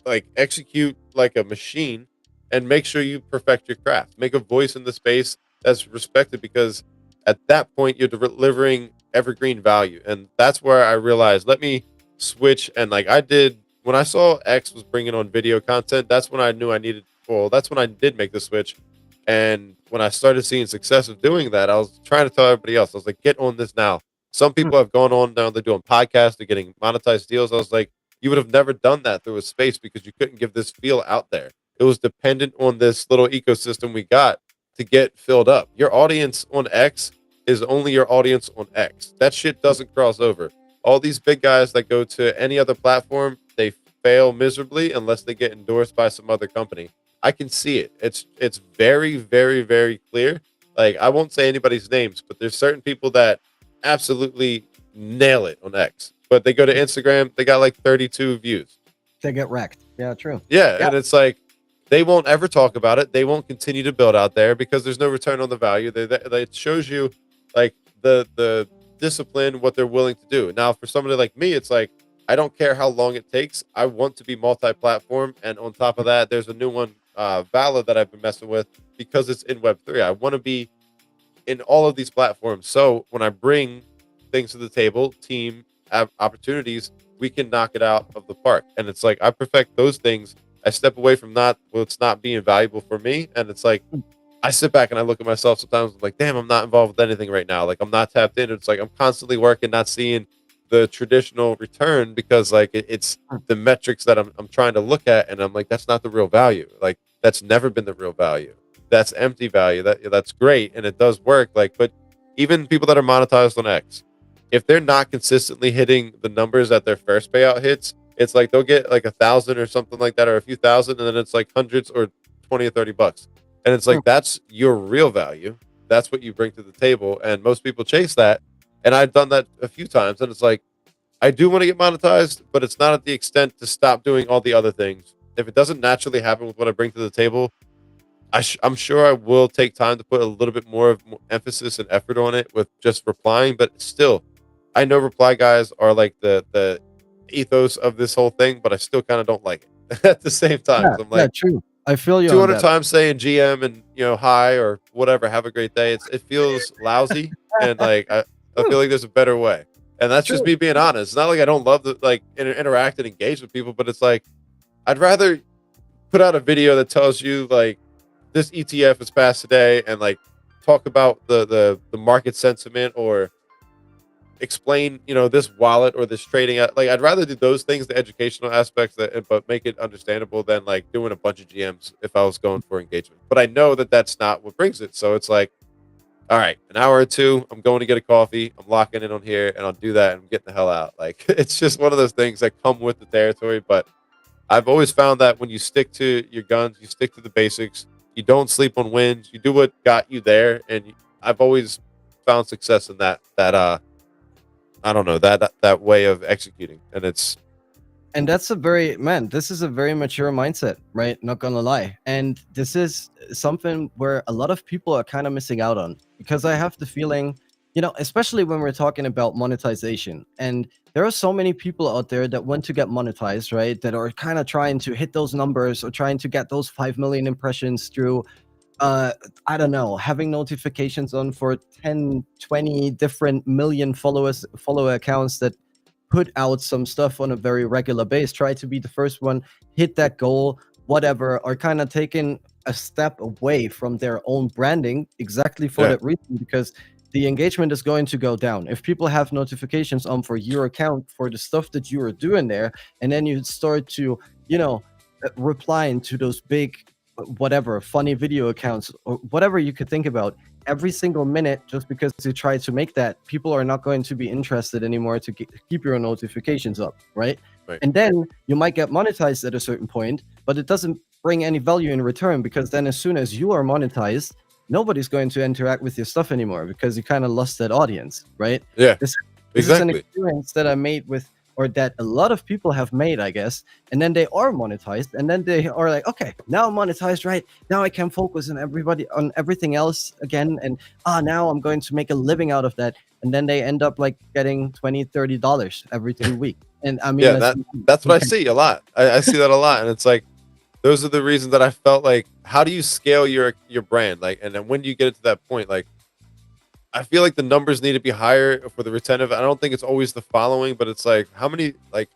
like execute like a machine, and make sure you perfect your craft. Make a voice in the space that's respected because at that point you're delivering evergreen value, and that's where I realized let me switch. And like I did when I saw X was bringing on video content, that's when I knew I needed. Well, that's when I did make the switch. And when I started seeing success of doing that, I was trying to tell everybody else. I was like, get on this now. Some mm, people have gone on now, they're doing podcasts, they're getting monetized deals. I was like, you would have never done that through a space because you couldn't give this feel out there. It was dependent on this little ecosystem we got to get filled up. Your audience on X is only your audience on X. That shit mm. doesn't cross over. All these big guys that go to any other platform, they fail miserably unless they get endorsed by some other company. I can see it. It's very, very, very clear. Like I won't say anybody's names, but there's certain people that absolutely nail it on X. But they go to Instagram, they got like 32 views. They get wrecked. Yeah, true. Yeah, Yeah. and it's like they won't ever talk about it. They won't continue to build out there because there's no return on the value. It shows you like the discipline, what they're willing to do. Now, for somebody like me, it's like I don't care how long it takes. I want to be multi-platform, and on top of that, there's a new one, Valid, that I've been messing with because it's in Web3. I want to be in all of these platforms. So when I bring things to the table, team opportunities, we can knock it out of the park. And it's like I perfect those things. I step away from not well, it's not being valuable for me, and it's like I sit back and I look at myself sometimes. I'm like, damn, I'm not involved with anything right now. Like I'm not tapped in. It's like I'm constantly working, not seeing the traditional return because like it's Mm. the metrics that I'm trying to look at, and I'm like, that's not the real value. Like that's never been the real value. That's empty value. That's great and it does work. Like, but even people that are monetized on X, if they're not consistently hitting the numbers that their first payout hits, it's like they'll get like 1,000 or something like that, or a few thousand, and then it's like hundreds or 20 or 30 bucks. And it's Mm. like that's your real value. That's what you bring to the table. And most people chase that. And I've done that a few times. And it's like, I do want to get monetized, but it's not at the extent to stop doing all the other things. If it doesn't naturally happen with what I bring to the table, I'm sure I will take time to put a little bit more of emphasis and effort on it with just replying. But still, I know reply guys are like the ethos of this whole thing, but I still kind of don't like it at the same time. Yeah, 'Cause I'm yeah, like, true. I feel you on 200 that. times saying GM and hi or whatever, have a great day. It feels lousy, and like I True, feel like there's a better way, and that's just true. me being honest. It's not like I don't love to like interact and engage with people, but it's like I'd rather put out a video that tells you like this ETF is passed today, and like talk about the market sentiment, or explain this wallet or this trading like I'd rather do those things, the educational aspects, that but make it understandable, than like doing a bunch of GMs if I was going for engagement. But I know that that's not what brings it, so it's like, all right, an hour or two, I'm going to get a coffee, I'm locking in on here, and I'll do that, and I'm getting the hell out. Like it's just one of those things that come with the territory. But I've always found that when you stick to your guns, you stick to the basics, you don't sleep on wins, you do what got you there. And I've always found success in that I don't know, that way of executing, and it's And that's a very, man, this is a very mature mindset, right? Not gonna lie. And this is something where a lot of people are kind of missing out on, because I have the feeling, especially when we're talking about monetization, and there are so many people out there that want to get monetized, right? That are kind of trying to hit those numbers or trying to get those 5 million impressions through uh I don't know, having notifications on for 10, 20 different million follower accounts that put out some stuff on a very regular base, try to be the first one, hit that goal, whatever, are kind of taking a step away from their own branding exactly for yeah, that reason, because the engagement is going to go down if people have notifications on for your account for the stuff that you are doing there, and then you start to, replying to those big, whatever, funny video accounts or whatever you could think about every single minute, just because you try to make that, people are not going to be interested anymore to keep your notifications up, right? right, And then you might get monetized at a certain point, but it doesn't bring any value in return, because then as soon as you are monetized, nobody's going to interact with your stuff anymore, because you kind of lost that audience, right? yeah, This is an exactly, experience that I made with, or that a lot of people have made, I guess. And then they are monetized, and then they are like, okay, now I'm monetized, right? Now I can focus on everything else again. And now I'm going to make a living out of that. And then they end up like getting $20, $30 every 2 weeks. And I mean, yeah. that's That's what I see a lot. I see that a lot, and it's like those are the reasons that I felt like, how do you scale your brand, like, and then when do you get it to that point, like. I feel like the numbers need to be higher for the retentive. I don't think it's always the following, but it's like how many, like,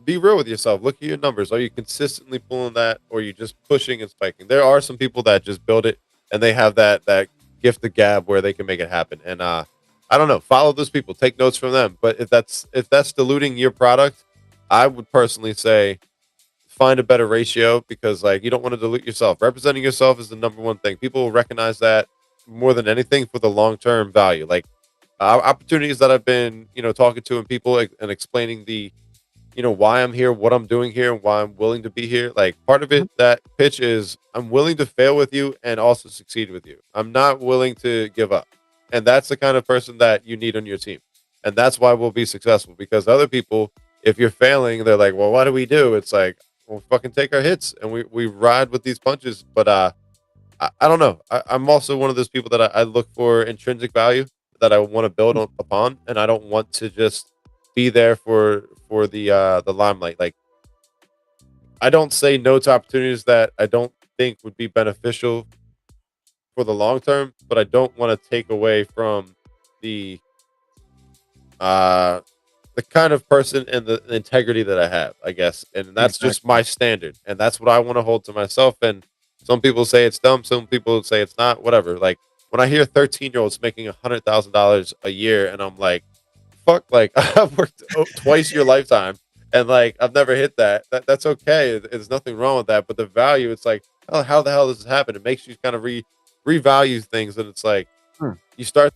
be real with yourself. Look at your numbers. Are you consistently pulling that, or are you just pushing and spiking? There are some people that just build it and they have that gift of gab where they can make it happen. And I don't know, follow those people, take notes from them. But if that's diluting your product, I would personally say find a better ratio, because like you don't want to dilute yourself. Representing yourself is the number one thing. People will recognize that more than anything for the long term value. Like opportunities that I've been, talking to and people, and explaining the, why I'm here, what I'm doing here, and why I'm willing to be here. Like part of it, that pitch is I'm willing to fail with you and also succeed with you. I'm not willing to give up. And that's the kind of person that you need on your team. And that's why we'll be successful, because other people, if you're failing, they're like, well, what do we do? It's like, we'll fucking take our hits and we ride with these punches. But I don't know. I'm also one of those people that I look for intrinsic value that I want to build upon, and I don't want to just be there for the limelight. Like I don't say no to opportunities that I don't think would be beneficial for the long term, but I don't want to take away from the uh the kind of person and the integrity that I have, I guess. And that's just exactly. my standard, and that's what I want to hold to myself. And Some people say it's dumb. Some people say it's not. Whatever. Like when I hear 13-year-olds making $100,000 a year, and I'm like, fuck, like I've worked twice your lifetime, and like I've never hit that. That's okay. There's nothing wrong with that. But the value, it's like, oh, how the hell does this happen? It makes you kind of revalue things, and it's like Hmm. you start.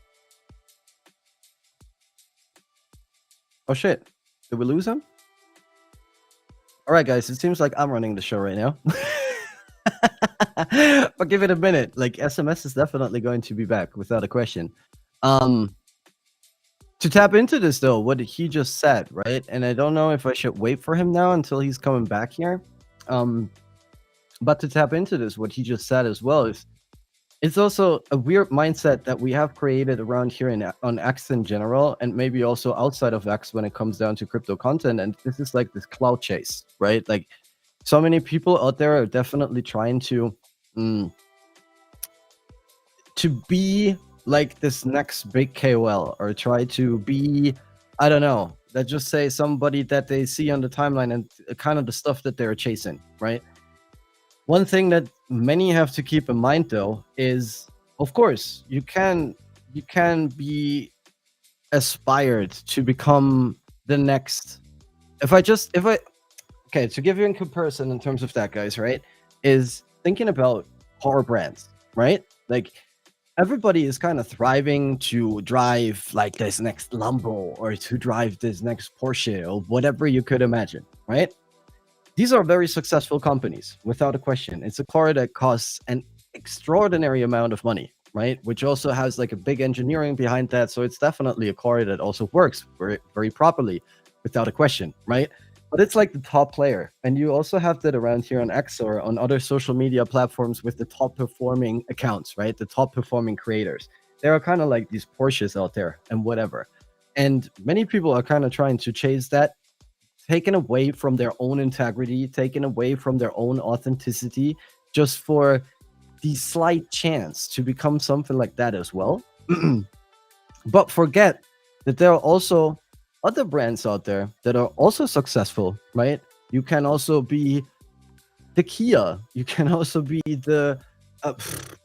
Oh shit! Did we lose him? All right, guys. It seems like I'm running the show right now. But give it a minute. Like SMS is definitely going to be back without a question. To tap into this though, what he just said, right? And I don't know if I should wait for him now until he's coming back here. But to tap into this, what he just said as well is it's also a weird mindset that we have created around here on X in general, and maybe also outside of X when it comes down to crypto content. And this is like this cloud chase, right? Like so many people out there are definitely trying to be like this next big KOL, or try to be, I don't know, let's just say somebody that they see on the timeline and kind of the stuff that they're chasing, right? One thing that many have to keep in mind though is, of course, you can be aspired to become the next. Okay, to give you in comparison in terms of that, guys, right, is thinking about car brands, right? Like everybody is kind of thriving to drive like this next Lambo, or to drive this next Porsche, or whatever you could imagine, right? These are very successful companies, without a question. It's a car that costs an extraordinary amount of money, right? Which also has like a big engineering behind that. So it's definitely a car that also works very, very properly, without a question, right? But it's like the top player. And you also have that around here on X or on other social media platforms with the top performing accounts, right? The top performing creators. There are kind of like these Porsches out there and whatever. And many people are kind of trying to chase that, taken away from their own integrity, taken away from their own authenticity, just for the slight chance to become something like that as well. But forget that there are also other brands out there that are also successful, right? You can also be the Kia. You can also be the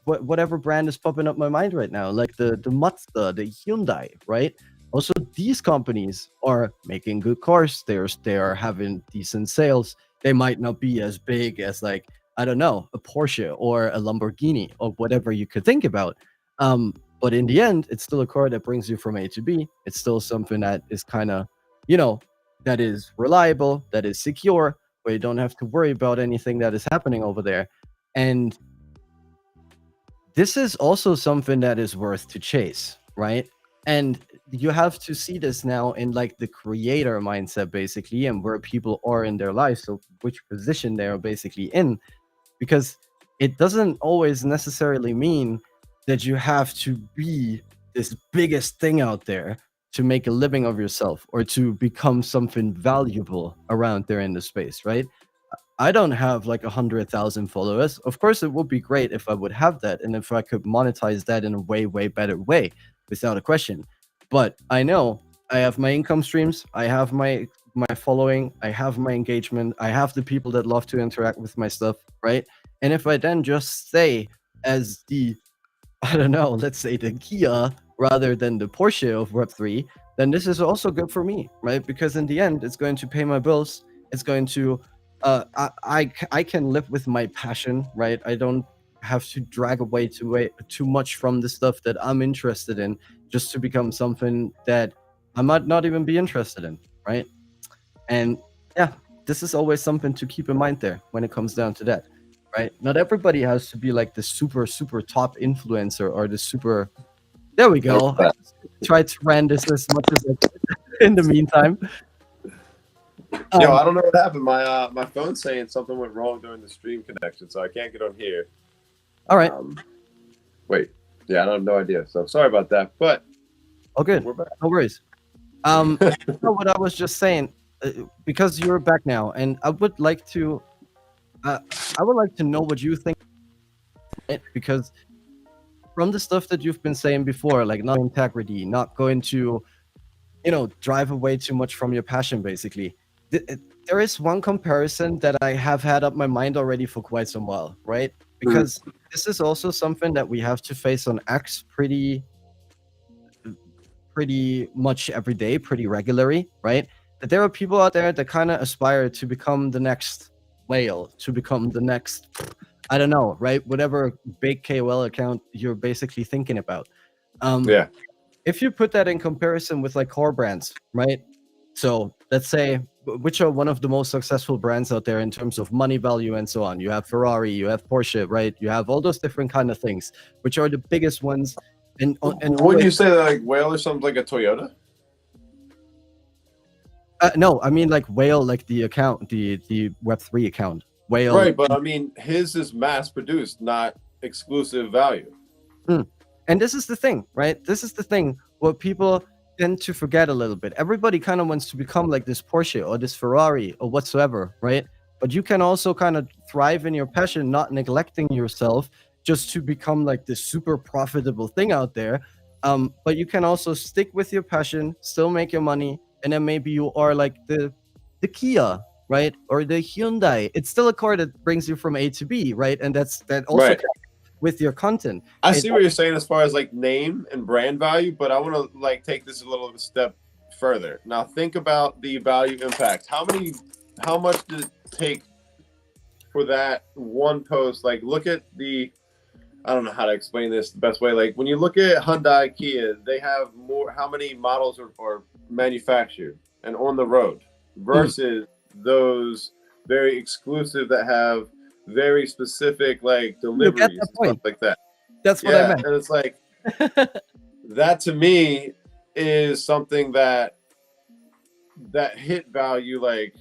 whatever brand is popping up my mind right now, like the Mazda, the Hyundai, right? Also, these companies are making good cars. They are having decent sales. They might not be as big as, like, I don't know, a Porsche or a Lamborghini or whatever you could think about. But in the end, it's still a car that brings you from A to B. It's still something that is kind of, that is reliable, that is secure, where you don't have to worry about anything that is happening over there. And this is also something that is worth to chase, right? And you have to see this now in like the creator mindset, basically, and where people are in their life. So which position they are basically in, because it doesn't always necessarily mean that you have to be this biggest thing out there to make a living of yourself or to become something valuable around there in the space, right? I don't have like 100,000 followers. Of course, it would be great if I would have that and if I could monetize that in a way, way better way, without a question. But I know I have my income streams, I have my following, I have my engagement, I have the people that love to interact with my stuff, right? And if I then just stay as the, I don't know, let's say the Kia rather than the Porsche of Web3, then this is also good for me, right? Because in the end, it's going to pay my bills. It's going to, I can live with my passion, right? I don't have to drag away too much from the stuff that I'm interested in just to become something that I might not even be interested in, right? And yeah, this is always something to keep in mind there when it comes down to that, right? Not everybody has to be like the super, super top influencer or the super. There we go. I just tried to rant this as much as I could in the meantime. Yo, I don't know what happened. My phone's saying something went wrong during the stream connection, so I can't get on here. All right. Wait. Yeah, I have no idea. So sorry about that. But oh, good. We're back. No worries. You know what I was just saying, because you're back now, and I would like to know what you think, because from the stuff that you've been saying before, like not integrity, not going to, drive away too much from your passion, basically. There is one comparison that I have had up my mind already for quite some while, right? because this is also something that we have to face on X pretty much every day, pretty regularly, right? That there are people out there that kind of aspire to become the next whale, to become the next, I don't know, right? Whatever big KOL account you're basically thinking about. Yeah. If you put that in comparison with like core brands, right? So let's say which are one of the most successful brands out there in terms of money value and so on. You have Ferrari, you have Porsche, right? You have all those different kind of things, which are the biggest ones. And Wouldn't you say that like whale or something like a Toyota? No, I mean like whale, like the account, the Web3 account. Whale. Right, but I mean his is mass produced, not exclusive value. And this is the thing, right? This is the thing what people tend to forget a little bit. Everybody kind of wants to become like this Porsche or this Ferrari or whatsoever, right? But you can also kind of thrive in your passion, not neglecting yourself just to become like this super profitable thing out there. But you can also stick with your passion, still make your money, and then maybe you are like the Kia, right? Or the Hyundai. It's still a car that brings you from A to B, right? And that also Right. with your content. I see what you're saying as far as like name and brand value, but I want to like take this a little step further. Now think about the value impact. How much did it take for that one post? Like look at I don't know how to explain this the best way. Like when you look at Hyundai, Kia, they have more, how many models are manufactured and on the road versus those very exclusive that have very specific like deliveries and stuff like that. That's what I meant. And it's like that to me is something that hit value. Like,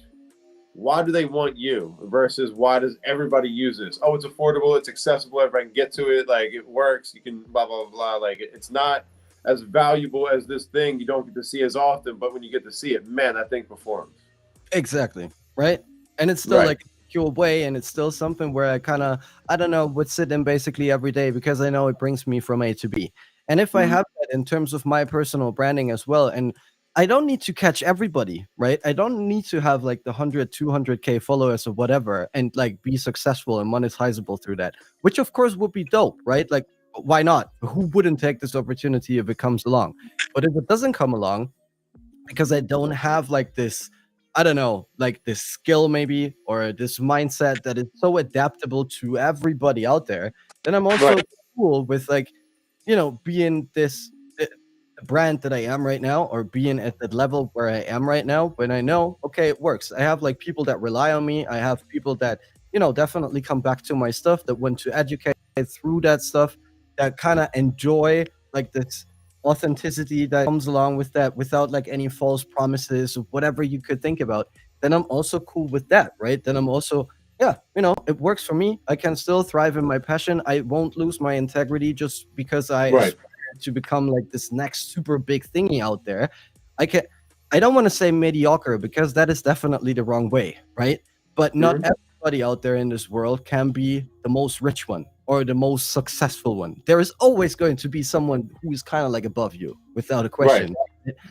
why do they want you versus why does everybody use this? Oh, it's affordable, it's accessible, everybody can get to it, like it works, you can blah blah blah. Like it's not as valuable as this thing you don't get to see as often, but when you get to see it, man, that thing performs. Exactly. Right. And it's still like your way, and it's still something where I don't know, would sit in basically every day because I know it brings me from A to B. And if I have that in terms of my personal branding as well, and I don't need to catch everybody, right? I don't need to have like the 100, 200K followers or whatever and like be successful and monetizable through that, which of course would be dope, right? Like, why not? Who wouldn't take this opportunity if it comes along? But if it doesn't come along, because I don't have like this, I don't know, like this skill maybe, or this mindset that is so adaptable to everybody out there, then I'm also cool with like, being this brand that I am right now, or being at the level where I am right now, when I know, okay, it works. I have like people that rely on me. I have people that, definitely come back to my stuff, that want to educate through that stuff, that kind of enjoy like this authenticity that comes along with that without like any false promises or whatever you could think about. Then I'm also cool with that, right? Then I'm also, yeah, it works for me. I can still thrive in my passion. I won't lose my integrity just because I aspire to become like this next super big thingy out there. I don't want to say mediocre because that is definitely the wrong way, right? But not everybody out there in this world can be the most rich one or the most successful one. There is always going to be someone who is kind of like above you, without a question.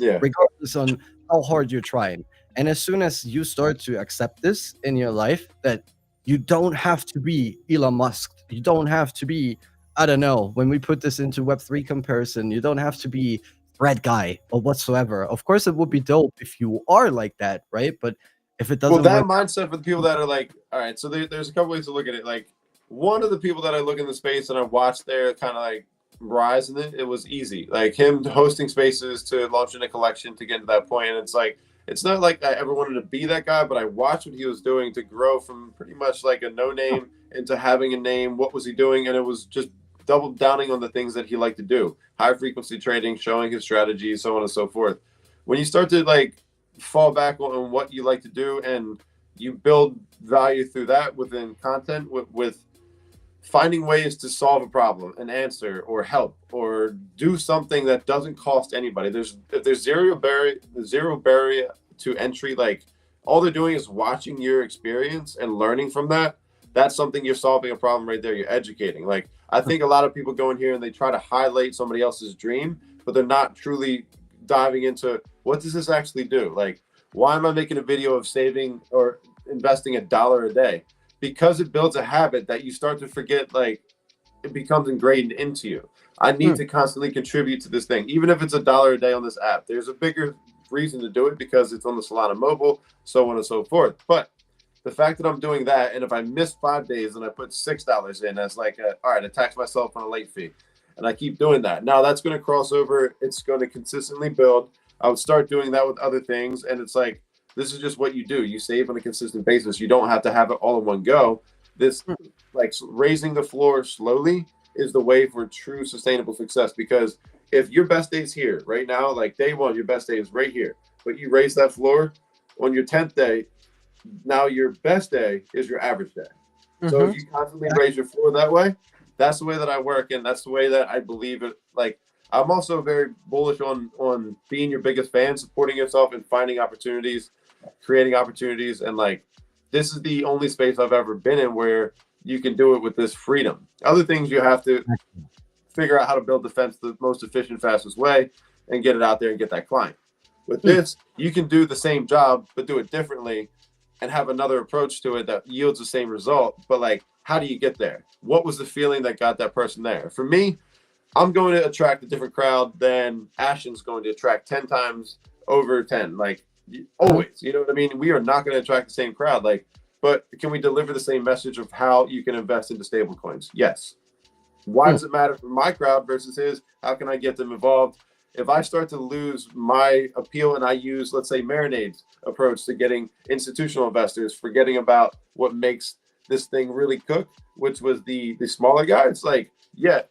Regardless on how hard you're trying. And as soon as you start to accept this in your life, that you don't have to be Elon Musk, you don't have to be, I don't know, when we put this into Web3 comparison, you don't have to be Thread guy or whatsoever. Of course, it would be dope if you are like that, right? But if it doesn't that mindset for the people that are like, all right, so there's a couple ways to look at it. Like, one of the people that I look in the space and I watched their kind of like rise in it was easy. Like him hosting spaces to launching a collection to get to that point. And it's like, it's not like I ever wanted to be that guy, but I watched what he was doing to grow from pretty much like a no name into having a name. What was he doing? And it was just double downing on the things that he liked to do. High frequency trading, showing his strategies, so on and so forth. When you start to like fall back on what you like to do and you build value through that within content with finding ways to solve a problem, an answer, or help, or do something that doesn't cost anybody. If there's zero barrier to entry. Like all they're doing is watching your experience and learning from that. That's something you're solving a problem right there. You're educating. Like I think a lot of people go in here and they try to highlight somebody else's dream, but they're not truly diving into what does this actually do? Like, why am I making a video of saving or investing $1 a day? because it builds a habit that you start to forget, like it becomes ingrained into you. I need Mm. to constantly contribute to this thing, even if it's $1 a day on this app. There's a bigger reason to do it because it's on the Solana mobile, so on and so forth. But the fact that I'm doing that, and if I miss 5 days and I put $6 in as like, all right, I tax myself on a late fee, and I keep doing that. Now that's going to cross over. It's going to consistently build. I would start doing that with other things, and it's like this is just what you do. You save on a consistent basis. You don't have to have it all in one go. This like raising the floor slowly is the way for true sustainable success. Because if your best day is here right now, like day one, your best day is right here, but you raise that floor on your 10th day, now your best day is your average day. So Mm-hmm. if you constantly raise your floor that way, that's the way that I work, and that's the way that I believe it. Like I'm also very bullish on being your biggest fan, supporting yourself, and finding opportunities, creating opportunities, and like this is the only space I've ever been in where you can do it with this freedom. Other things you have to figure out how to build the fence the most efficient, fastest way and get it out there and get that client. With this, you can do the same job, but do it differently and have another approach to it that yields the same result. But like, how do you get there? What was the feeling that got that person there? For me, I'm going to attract a different crowd than Ashton's going to attract 10 times over 10. Like always, you know what I mean? We are not going to attract the same crowd. Like, but can we deliver the same message of how you can invest into stable coins? Yes. Why does it matter for my crowd versus his? How can I get them involved? If I start to lose my appeal and I use, let's say, Marinade's approach to getting institutional investors, forgetting about what makes this thing really cook, which was the smaller guys, like, yeah,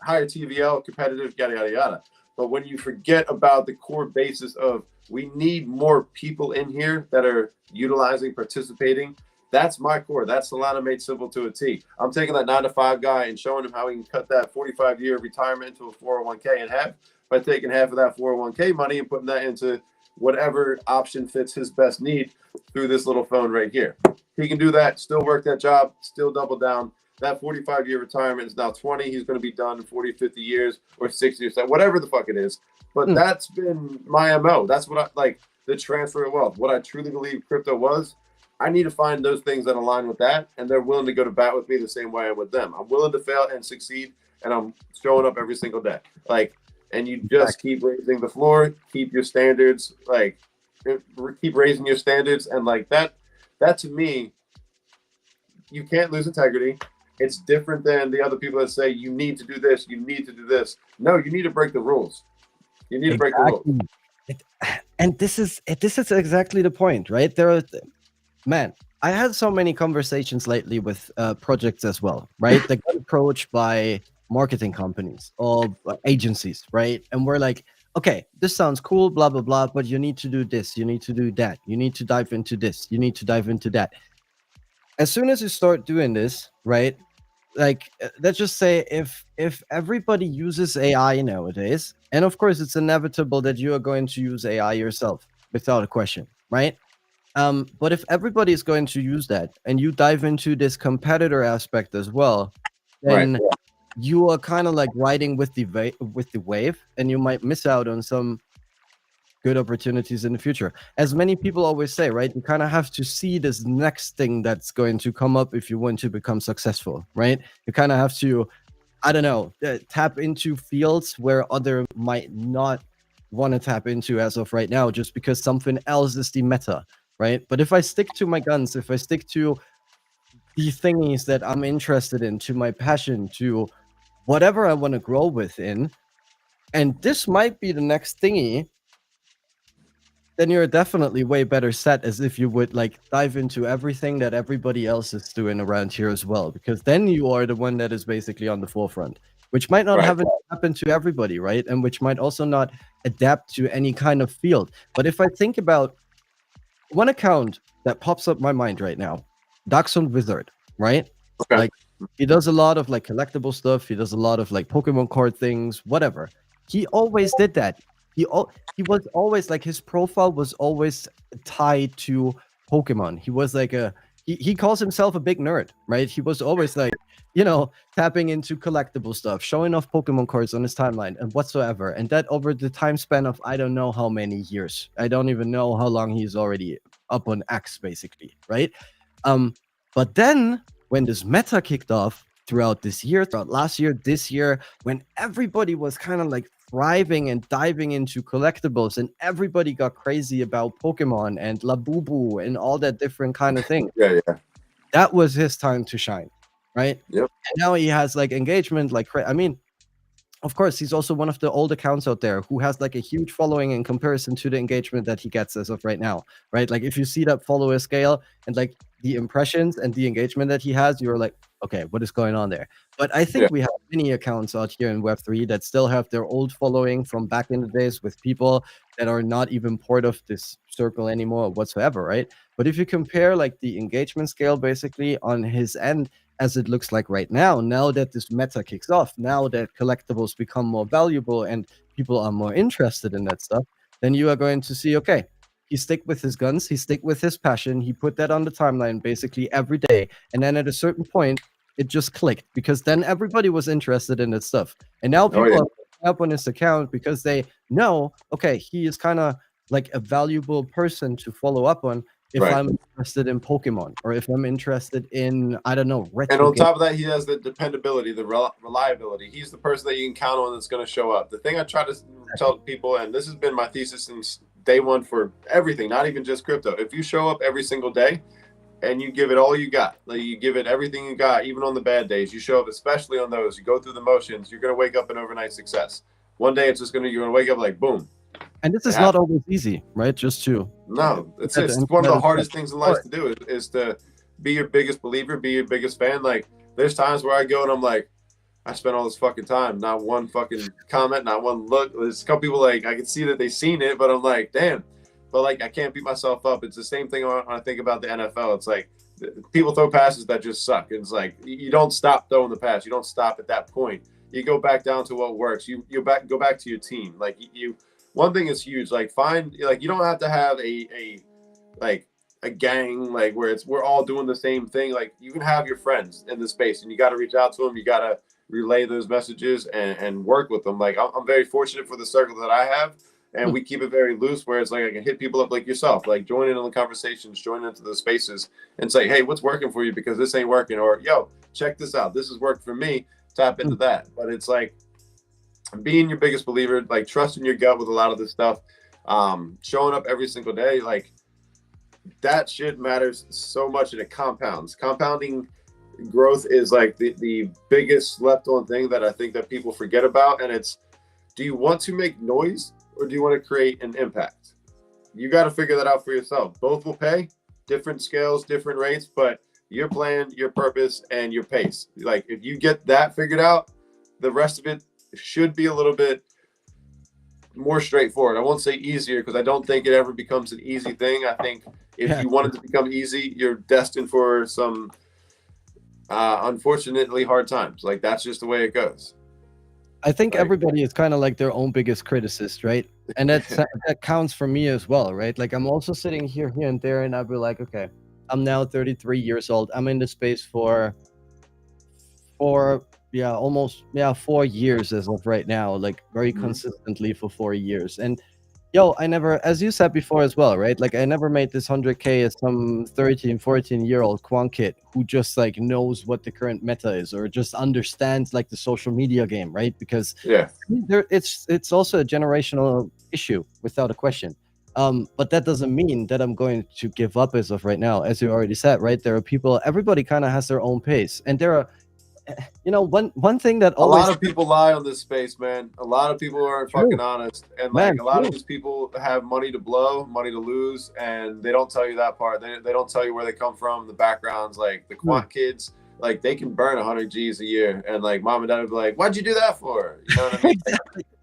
higher TVL, competitive, yada, yada, yada. But when you forget about the core basis of we need more people in here that are utilizing, participating, that's my core. That's Solana made simple to a T. I'm taking that 9 to 5 guy and showing him how he can cut that 45-year retirement into a 401k in half by taking half of that 401k money and putting that into whatever option fits his best need through this little phone right here. He can do that, still work that job, still double down. That 45-year retirement is now 20. He's going to be done in 40, 50 years or 60 or so, whatever the fuck it is. But that's been my MO. That's what I like, the transfer of wealth. What I truly believe crypto was. I need to find those things that align with that, and they're willing to go to bat with me the same way I'm with them. I'm willing to fail and succeed, and I'm showing up every single day. Like, and you just keep raising the floor, keep your standards, like, keep raising your standards, and like that. That to me, you can't lose integrity. It's different than the other people that say you need to do this, you need to do this. No, you need to break the rules. You need to break the rules. And this is exactly the point, right? Man, I had so many conversations lately with projects as well, right? They got approached by marketing companies or agencies, right? And we're like, okay, this sounds cool, blah, blah, blah, but you need to do this, you need to do that, you need to dive into this, you need to dive into that. As soon as you start doing this, right? Like, let's just say if everybody uses AI nowadays, and of course it's inevitable that you are going to use AI yourself without a question, right? But if everybody is going to use that and you dive into this competitor aspect as well, then you are kind of like riding with the wave, and you might miss out on some good opportunities in the future. As many people always say, right? You kind of have to see this next thing that's going to come up if you want to become successful, right? You kind of have to, I don't know, tap into fields where other might not want to tap into as of right now, just because something else is the meta, right? But if I stick to my guns, if I stick to the thingies that I'm interested in, to my passion, to whatever I want to grow within, and this might be the next thingy, then you're definitely way better set as if you would like dive into everything that everybody else is doing around here as well, because then you are the one that is basically on the forefront, which might not happen to everybody, right? And which might also not adapt to any kind of field. But if I think about one account that pops up my mind right now, Dachshund Wizard, right? Okay. Like, he does a lot of like collectible stuff. He does a lot of like Pokemon card things, whatever. He always did that. He was always like, his profile was always tied to Pokemon. He was like he calls himself a big nerd, right? He was always like, you know, tapping into collectible stuff, showing off Pokemon cards on his timeline and whatsoever. And that over the time span of I don't know how many years. I don't even know how long he's already up on X, basically, right? But then when this meta kicked off throughout this year, throughout last year, this year, when everybody was kind of like thriving and diving into collectibles and everybody got crazy about Pokemon and Labubu and all that different kind of thing, Yeah, yeah. that was his time to shine, right? Yep. And now he has like engagement, like I mean, of course, he's also one of the old accounts out there who has like a huge following in comparison to the engagement that he gets as of right now, right? Like if you see that follower scale and like the impressions and the engagement that he has, you're like, okay, what is going on there? But I think Yeah. we have many accounts out here in Web3 that still have their old following from back in the days with people that are not even part of this circle anymore whatsoever, right? But if you compare like the engagement scale basically on his end, as it looks like right now that this meta kicks off, now that collectibles become more valuable and people are more interested in that stuff, then you are going to see, okay, he stick with his guns, he stick with his passion, he put that on the timeline basically every day. And then at a certain point, it just clicked because then everybody was interested in that stuff. And now people are up on his account because they know, okay, he is kind of like a valuable person to follow up on if Right. I'm interested in Pokemon or if I'm interested in, I don't know, And retro on games. top of that, he has the dependability, the reliability. He's the person that you can count on that's going to show up. The thing I try to tell people, and this has been my thesis since day one for everything, not even just crypto. If you show up every single day and you give it all you got, like you give it everything you got, even on the bad days, you show up, especially on those, you go through the motions, you're going to wake up an overnight success. One day it's just going to, you're going to wake up like, boom. And this is not always easy, right? Just to no, it's one of the hardest things in life to do is to be your biggest believer, be your biggest fan. Like there's times where I go and I'm like, I spent all this fucking time, not one fucking comment, not one look. There's a couple people like I can see that they've seen it, but I'm like, damn. But like I can't beat myself up. It's the same thing when I think about the NFL. It's like people throw passes that just suck. It's like you don't stop throwing the pass. You don't stop at that point. You go back down to what works. You go back to your team. Like you one thing is huge. Like find like you don't have to have a gang like where we're all doing the same thing. Like you can have your friends in the space, and you got to reach out to them. You got to relay those messages and work with them. Like I'm very fortunate for the circle that I have, and we keep it very loose. Where it's like I can hit people up like yourself, like join in on the conversations, join into the spaces, and say, hey, what's working for you because this ain't working, or yo, check this out. This has worked for me. Tap into that. But it's like being your biggest believer, like trusting your gut with a lot of this stuff, showing up every single day, like that shit matters so much, and it compounds. Compounding growth is like the biggest slept on thing that I think that people forget about. And it's, do you want to make noise or do you want to create an impact? You got to figure that out for yourself. Both will pay, different scales, different rates, but your plan, your purpose, and your pace. Like if you get that figured out, the rest of it should be a little bit more straightforward. I won't say easier because I don't think it ever becomes an easy thing. I think if you want it to become easy, you're destined for some unfortunately hard times. Like that's just the way it goes. I think everybody is kind of like their own biggest criticist, right? And that counts for me as well, right? Like I'm also sitting here and there, and I'll be like, okay, I'm now 33 years old. I'm in the space for almost 4 years as of right now, like very consistently for 4 years. And yo, I never, as you said before as well, right? Like I never made this 100K as some 13, 14-year-old quant kid who just like knows what the current meta is or just understands like the social media game, right? Because it's also a generational issue without a question. But that doesn't mean that I'm going to give up as of right now. As you already said, right? There are people, everybody kind of has their own pace, and there are, you know, one thing that always, a lot of people lie on this space, man. A lot of people aren't fucking honest, and like a lot of these people have money to blow, money to lose, and they don't tell you that part. They don't tell you where they come from, the backgrounds. Like the quant kids, like they can burn 100 G's a year, and like mom and dad would be like, "Why'd you do that for?" You know what I mean?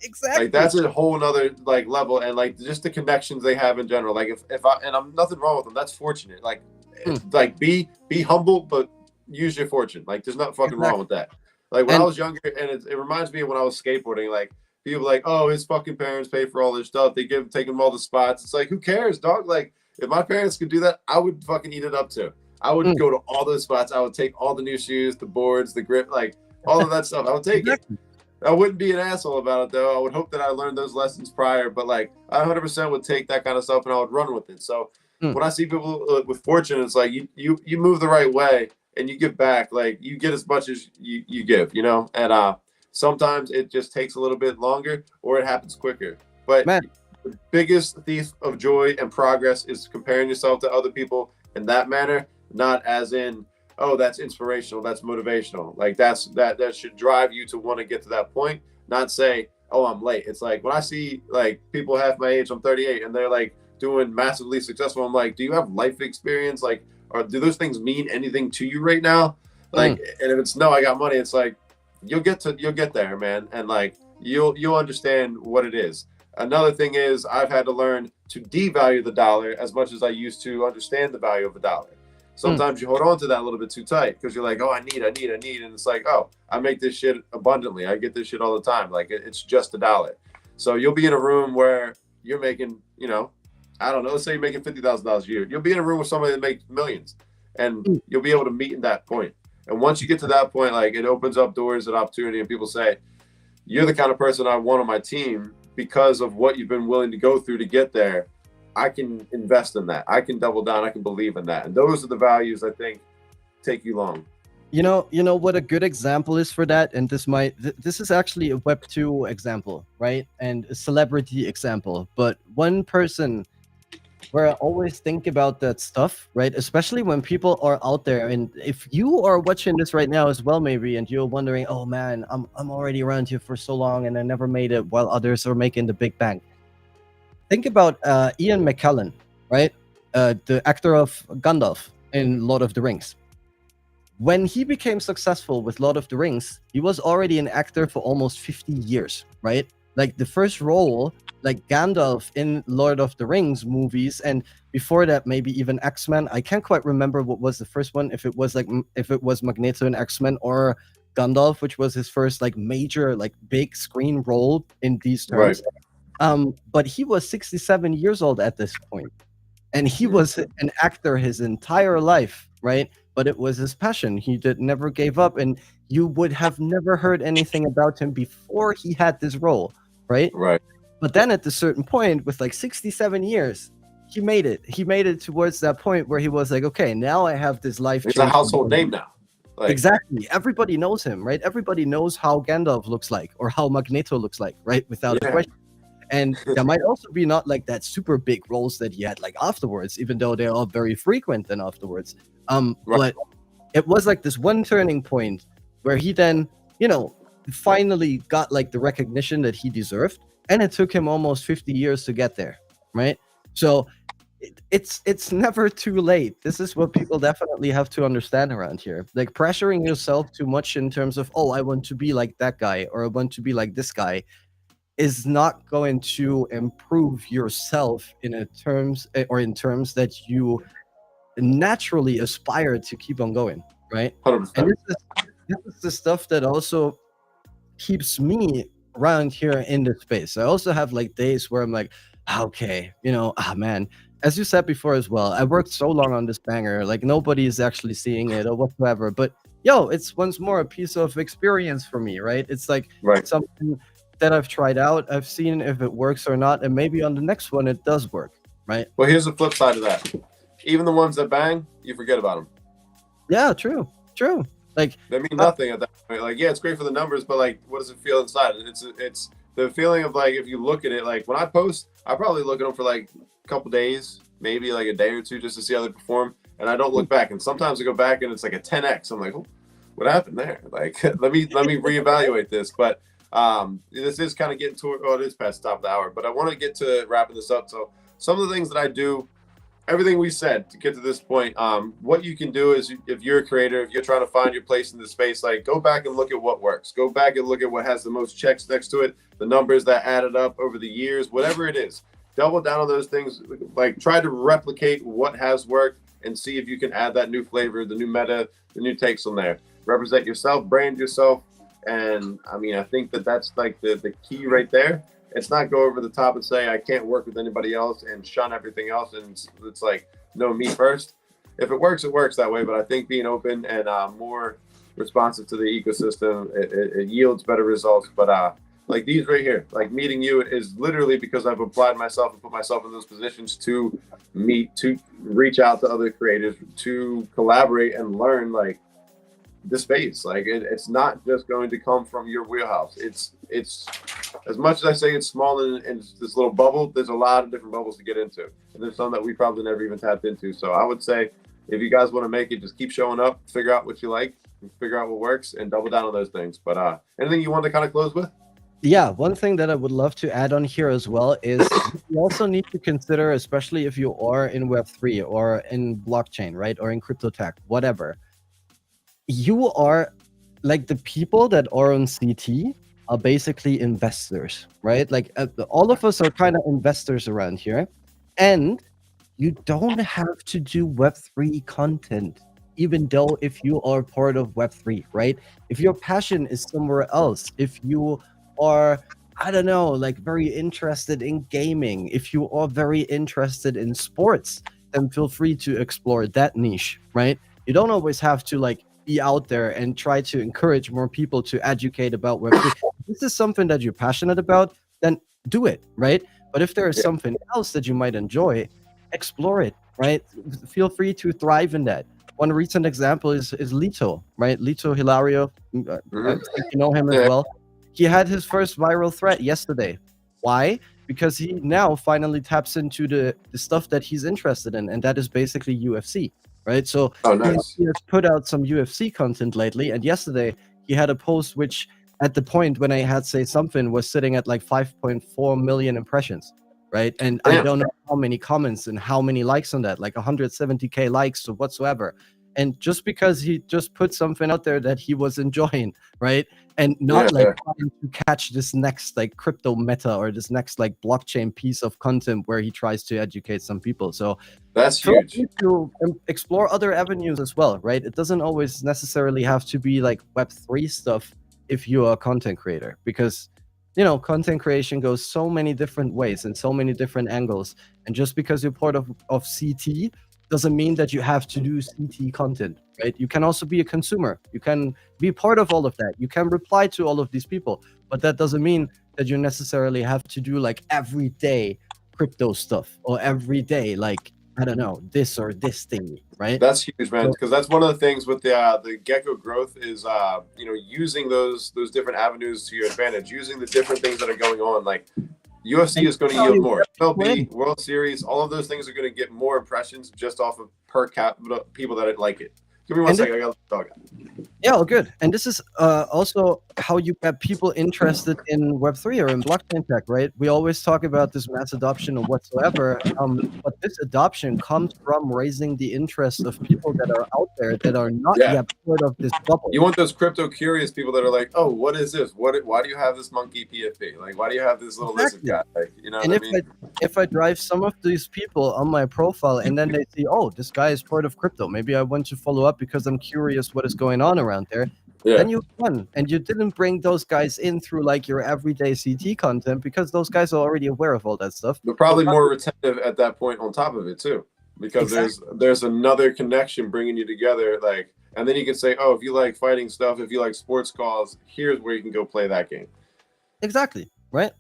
Exactly. Like that's a whole nother like level, and like just the connections they have in general. Like if I, and I'm nothing wrong with them. That's fortunate. Like like be humble, but use your fortune. Like there's nothing fucking wrong with that. Like when I was younger, and it reminds me of when I was skateboarding, like people like, oh, his fucking parents pay for all this stuff. They take him all the spots. It's like, who cares, dog? Like if my parents could do that, I would fucking eat it up too. I would go to all those spots. I would take all the new shoes, the boards, the grip, like all of that stuff. I would take it. I wouldn't be an asshole about it though. I would hope that I learned those lessons prior, but like I 100% would take that kind of stuff and I would run with it. So Mm. when I see people with fortune, it's like you move the right way and you give back. Like you get as much as you give, you know. And sometimes it just takes a little bit longer, or it happens quicker. But Man, the biggest thief of joy and progress is comparing yourself to other people in that manner, not as in, oh, that's inspirational, that's motivational. Like that should drive you to want to get to that point, not say, oh, I'm late. It's like when I see like people half my age, I'm 38, and they're like doing massively successful. I'm like, do you have life experience? Like, or do those things mean anything to you right now? Like, mm. and if it's no, I got money, it's like you'll get there, man, and like you'll understand what it is. Another thing is I've had to learn to devalue the dollar as much as I used to understand the value of the dollar. Mm. Sometimes you hold on to that a little bit too tight because you're like, oh, I need, and it's like, oh, I make this shit abundantly. I get this shit all the time. Like it's just $1. So you'll be in a room where you're making, you know, I don't know, let's say you're making $50,000 a year. You'll be in a room with somebody that makes millions, and Mm. you'll be able to meet in that point. And once you get to that point, like it opens up doors and opportunity, and people say, you're the kind of person I want on my team because of what you've been willing to go through to get there. I can invest in that. I can double down. I can believe in that. And those are the values I think take you long. You know what a good example is for that, and this is actually a Web 2 example, right? And a celebrity example. But one person where I always think about that stuff, right? Especially when people are out there, and if you are watching this right now as well, maybe, and you're wondering, oh man, I'm already around here for so long and I never made it, while others are making the big bang. Think about Ian McKellen, right? The actor of Gandalf in Lord of the Rings. When he became successful with Lord of the Rings, he was already an actor for almost 50 years, right? Like the first role, like Gandalf in Lord of the Rings movies, and before that, maybe even X-Men. I can't quite remember what was the first one, if it was Magneto in X-Men or Gandalf, which was his first like major, like big screen role in these Right. terms. But he was 67 years old at this point, and he Mhm. was an actor his entire life, right? But it was his passion. He never gave up, and you would have never heard anything about him before he had this role, right? Right. But then at a certain point, with like 67 years, he made it. He made it towards that point where he was like, okay, now I have this life It's a changing household role. name now. Like, Exactly. Everybody knows him, right? Everybody knows how Gandalf looks like or how Magneto looks like, right? Without a yeah. question. And there might also be not like that super big roles that he had like afterwards, even though they're all very frequent then afterwards. Right. But it was like this one turning point where he then, you know, finally got like the recognition that he deserved. And it took him almost 50 years to get there, right? So it's never too late. This is what people definitely have to understand around here. Like pressuring yourself too much in terms of, oh, I want to be like that guy or I want to be like this guy is not going to improve yourself in in terms that you naturally aspire to keep on going, right? And 100%. this is the stuff that also keeps me around here in this space. I also have like days where I'm like, okay, man. As you said before as well, I worked so long on this banger, like nobody is actually seeing it or whatsoever. But yo, it's once more a piece of experience for me, right? It's like Right. something that I've tried out. I've seen if it works or not, and maybe on the next one it does work, right? Well, here's the flip side of that. Even the ones that bang, you forget about them. Yeah, true. Like, They mean nothing at that point. Like, yeah, it's great for the numbers, but like, what does it feel inside? It's the feeling of like, if you look at it, like when I post, I probably look at them for like a couple days, maybe like a day or two, just to see how they perform, and I don't look back. And sometimes I go back and it's like a 10x. I'm like, oh, what happened there? Like, let me reevaluate this. But this is kind of getting toward. Oh, it is past the top of the hour, but I want to get to wrapping this up. So some of the things that I do, everything we said to get to this point, what you can do is, if you're a creator, if you're trying to find your place in the space, like go back and look at what works. Go back and look at what has the most checks next to it, the numbers that added up over the years, whatever it is. Double down on those things. Like try to replicate what has worked and see if you can add that new flavor, the new meta, the new takes on there. Represent yourself, brand yourself. And I mean, I think that's like the key right there. It's not go over the top and say I can't work with anybody else and shun everything else, and it's like no, me first. If it works that way. But I think being open and more responsive to the ecosystem, it yields better results. But like these right here, like meeting you is literally because I've applied myself and put myself in those positions to meet, to reach out to other creators, to collaborate and learn like the space. Like it's not just going to come from your wheelhouse. It's as much as I say it's small and this little bubble, there's a lot of different bubbles to get into, and there's some that we probably never even tapped into. So I would say if you guys want to make it, just keep showing up, figure out what you like, figure out what works, and double down on those things. But anything you want to kind of close with? Yeah, one thing that I would love to add on here as well is you also need to consider, especially if you are in Web3 or in blockchain, right? Or in crypto tech, whatever. You are like the people that are on CT are basically investors, right? Like all of us are kind of investors around here. And you don't have to do Web3 content, even though if you are part of Web3, right? If your passion is somewhere else, if you are, I don't know, like very interested in gaming, if you are very interested in sports, then feel free to explore that niche, right? You don't always have to like be out there and try to encourage more people to educate about Web3. If this is something that you're passionate about, then do it, right? But if there is something else that you might enjoy, explore it, right? Feel free to thrive in that. One recent example is Lito, right? Lito Hilario, I think you know him as well. He had his first viral threat yesterday. Why? Because he now finally taps into the stuff that he's interested in, and that is basically UFC, right? So nice. he has put out some UFC content lately, and yesterday he had a post which, at the point when I had Say Something, was sitting at like 5.4 million impressions, right? And I don't know how many comments and how many likes on that, like 170K likes or whatsoever. And just because he just put something out there that he was enjoying, right? And not like trying to catch this next like crypto meta or this next like blockchain piece of content where he tries to educate some people. So that's huge. To explore other avenues as well, right? It doesn't always necessarily have to be like Web3 stuff if you're a content creator, because you know, content creation goes so many different ways and so many different angles. And just because you're part of CT doesn't mean that you have to do CT content, right? You can also be a consumer. You can be part of all of that. You can reply to all of these people, but that doesn't mean that you necessarily have to do like everyday crypto stuff or everyday like, I don't know, this or this thing, right? That's huge, man, because that's one of the things with the Gecko growth is you know, using those different avenues to your advantage, using the different things that are going on. Like UFC is going to yield more. MLB, World Series, all of those things are going to get more impressions just off of per capita people that like it. Give me one second. I got to talk. Yeah, well, good. And this is also how you get people interested in Web3 or in blockchain tech, right? We always talk about this mass adoption or whatsoever, but this adoption comes from raising the interest of people that are out there that are not yet part of this bubble. You want those crypto curious people that are like, oh, what is this? Why do you have this monkey PFP? Like, why do you have this little lizard guy? Like, you know, and what I mean? If I drive some of these people on my profile and then they see, oh, this guy is part of crypto, maybe I want to follow up because I'm curious what is going on around there. Then you won, and you didn't bring those guys in through like your everyday CT content because those guys are already aware of all that stuff. They're probably more retentive at that point on top of it too, because there's another connection bringing you together. Like, and then you can say, oh, if you like fighting stuff, if you like sports calls, here's where you can go play that game. Exactly. Right.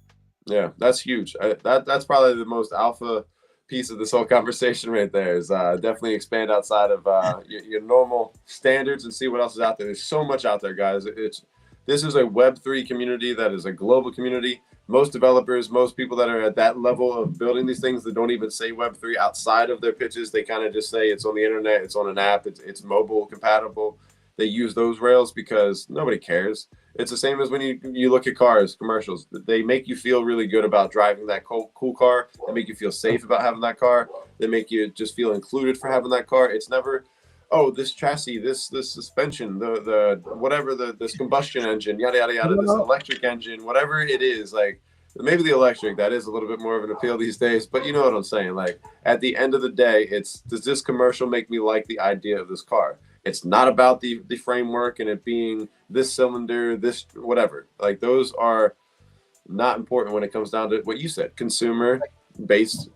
Yeah, that's huge. That's probably the most alpha piece of this whole conversation right there is definitely expand outside of your normal standards and see what else is out there. There's so much out there, guys. This is a Web3 community that is a global community. Most developers, most people that are at that level of building these things that don't even say Web3 outside of their pitches, they kind of just say it's on the internet, it's on an app, it's mobile compatible. They use those rails because nobody cares. It's the same as when you look at cars, commercials. They make you feel really good about driving that cool car. They make you feel safe about having that car. They make you just feel included for having that car. It's never, oh, this chassis, this suspension, the whatever, this combustion engine, yada, yada, yada, this electric engine, whatever it is. Like, maybe the electric, that is a little bit more of an appeal these days. But you know what I'm saying? Like, at the end of the day, does this commercial make me like the idea of this car? It's not about the framework and it being this cylinder, this whatever. Like, those are not important when it comes down to what you said, consumer-based,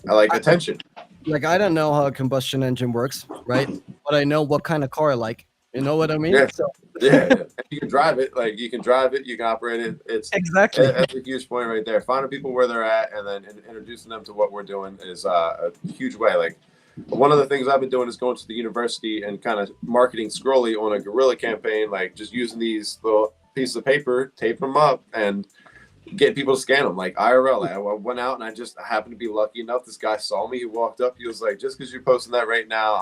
attention. Like, I don't know how a combustion engine works, right? But I know what kind of car I like. You know what I mean? Yeah. So Yeah, yeah. You can drive it. Like you can drive it, you can operate it. Exactly. That's a huge point right there. Finding people where they're at and then introducing them to what we're doing is a huge way. Like one of the things I've been doing is going to the university and kind of marketing Scrolly on a guerrilla campaign, like just using these little pieces of paper, tape them up, and get people to scan them like IRL. Like, I went out and I happened to be lucky enough. This guy saw me. He walked up. He was like, "Just because you're posting that right now,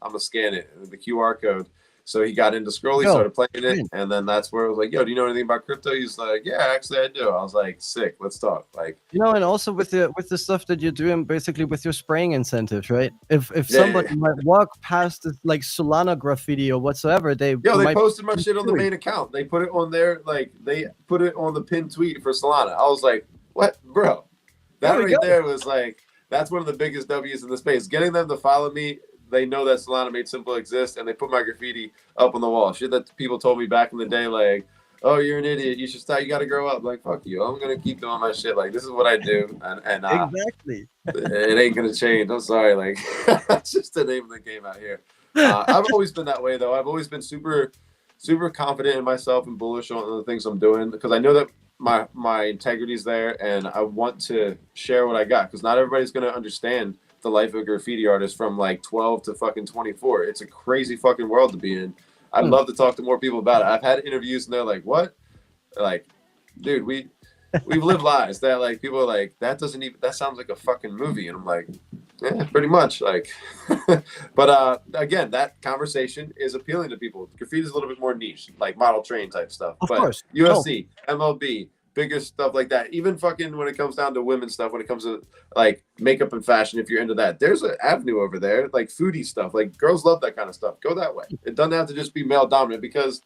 I'm gonna scan it, the QR code." So he got into Scrolly, Yo, started playing it, and then that's where I was like, "Yo, do you know anything about crypto?" He's like, "Yeah, actually, I do." I was like, "Sick, let's talk." Like, and also with the stuff that you're doing, basically with your spraying incentives, right? If yeah, somebody might walk past this like Solana graffiti or whatsoever, they they might posted my shit on the main account. They put it on there, like they put it on the pinned tweet for Solana. I was like, "What, bro?" That right there was like, that's one of the biggest W's in the space. Getting them to follow me, they know that Solana Made Simple exists, and they put my graffiti up on the wall. Shit that people told me back in the day, like, "Oh, you're an idiot. You should stop. You got to grow up." Like, fuck you. I'm gonna keep doing my shit. Like, this is what I do, and exactly. it ain't gonna change. I'm sorry. Like, that's just the name of the game out here. I've always been that way, though. I've always been super, super confident in myself and bullish on the things I'm doing because I know that my integrity's there, and I want to share what I got because not everybody's gonna understand the life of a graffiti artist from like 12 to fucking 24. It's a crazy fucking world to be in. I'd love to talk to more people about it. I've had interviews and they're like, "What?" They're like, "Dude, we've lived lives that like people are like that sounds like a fucking movie," and I'm like, "Yeah, pretty much." Like, but again, that conversation is appealing to people. Graffiti is a little bit more niche, like model train type stuff. Of but course. UFC, MLB, bigger stuff like that. Even fucking when it comes down to women's stuff, when it comes to like makeup and fashion, if you're into that, there's an avenue over there, like foodie stuff. Like girls love that kind of stuff. Go that way. It doesn't have to just be male dominant because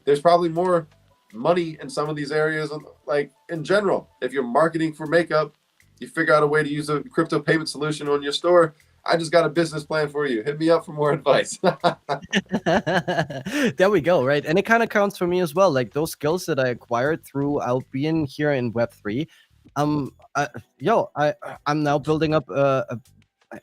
there's probably more money in some of these areas. Like in general, if you're marketing for makeup, you figure out a way to use a crypto payment solution on your store. I just got a business plan for you. Hit me up for more advice. There we go, right? And it kind of counts for me as well. Like those skills that I acquired throughout being here in Web3. I'm now building up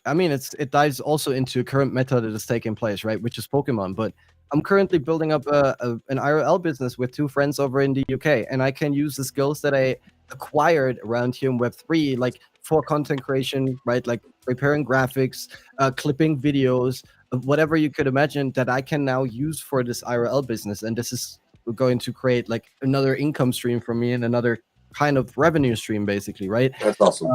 I mean, it dives also into current meta that is taking place, right? Which is Pokemon. But I'm currently building up an IRL business with two friends over in the UK, and I can use the skills that I acquired around here in Web3, like for content creation, right? Like preparing graphics, clipping videos, whatever you could imagine that I can now use for this IRL business. And this is going to create like another income stream for me and another kind of revenue stream, basically, right? That's awesome.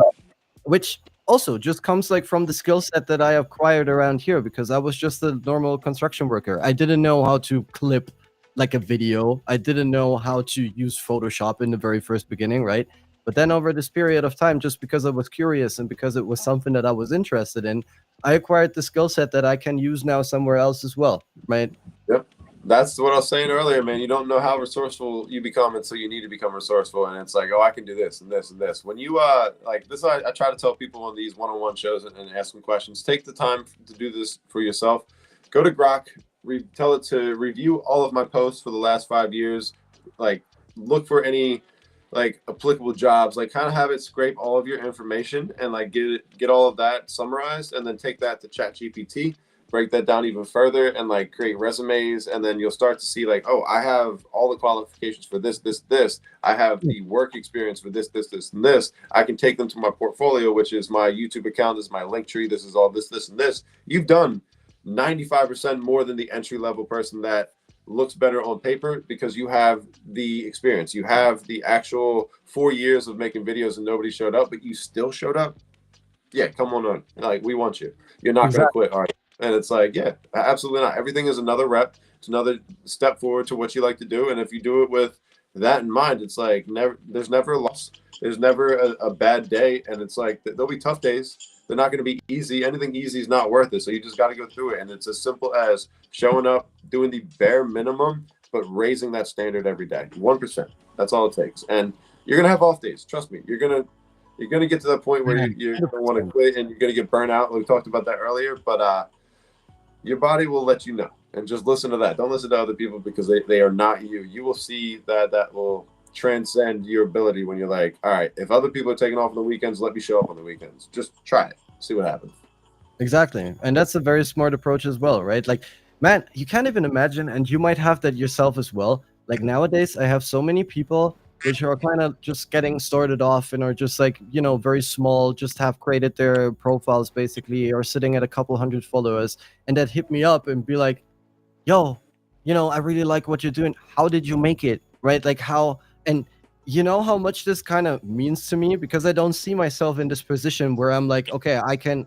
Which also just comes like from the skill set that I acquired around here because I was just a normal construction worker. I didn't know how to clip like a video. I didn't know how to use Photoshop in the very first beginning, right? But then over this period of time, just because I was curious and because it was something that I was interested in, I acquired the skill set that I can use now somewhere else as well, right? Yep. That's what I was saying earlier, man. You don't know how resourceful you become until you need to become resourceful. And it's like, oh, I can do this and this and this. When you like this, I try to tell people on these one-on-one shows and ask them questions. Take the time to do this for yourself. Go to Grok, tell it to review all of my posts for the last 5 years. Like, look for any like applicable jobs. Like, kind of have it scrape all of your information and like get all of that summarized, and then take that to ChatGPT. Break that down even further and like create resumes, and then you'll start to see like, oh, I have all the qualifications for this. I have the work experience for this, and this. I can take them to my portfolio, which is my YouTube account, this is my link tree, this is all this, and this. You've done 95% more than the entry level person that looks better on paper because you have the experience. You have the actual 4 years of making videos and nobody showed up, but you still showed up. Yeah, come on. Like, we want you. You're not going to quit. All right. And it's like, yeah, absolutely not. Everything is another rep. It's another step forward to what you like to do. And if you do it with that in mind, it's like there's never a loss. There's never a bad day. And it's like, there'll be tough days. They're not going to be easy. Anything easy is not worth it. So you just got to go through it. And it's as simple as showing up, doing the bare minimum, but raising that standard every day. 1%. That's all it takes. And you're going to have off days. Trust me. You're going to get to that point where you're going to want to quit and you're going to get burnt out. We talked about that earlier, but your body will let you know, and just listen to that. Don't listen to other people because they are not you. You will see that will transcend your ability when you're like, all right, if other people are taking off on the weekends, let me show up on the weekends. Just try it. See what happens. Exactly. And that's a very smart approach as well, right? Like man, you can't even imagine, and you might have that yourself as well. Like nowadays, I have so many people which are kind of just getting started off and are just like, very small, just have created their profiles basically, or sitting at a couple hundred followers, and that hit me up and be like, yo, I really like what you're doing. How did you make it? Right? Like how, and you know how much this kind of means to me, because I don't see myself in this position where I'm like, okay, I can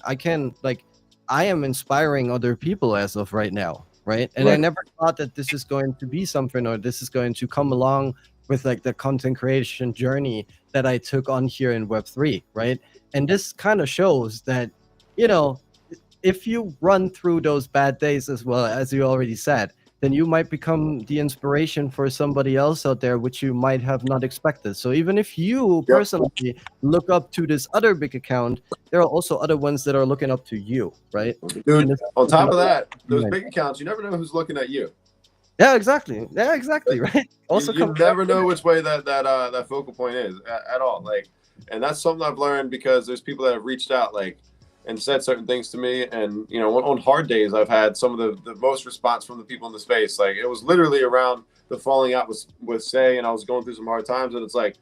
like, I am inspiring other people as of right now. Right. And I Right. never thought that this is going to be something, or this is going to come along with like the content creation journey that I took on here in Web3. Right. And this kind of shows that, you know, if you run through those bad days as well, as you already said, then you might become the inspiration for somebody else out there, which you might have not expected. So even if you Yep. personally look up to this other big account, there are also other ones that are looking up to you, right? Dude, It's on top of that, those right. big accounts, you never know who's looking at you. Yeah, exactly. Yeah, exactly. Right. Also, You never know which way that focal point is at all. Like, and that's something I've learned because there's people that have reached out, like, and said certain things to me. And on hard days, I've had some of the most response from the people in the space. Like, it was literally around the falling out with Say, and I was going through some hard times, and it's like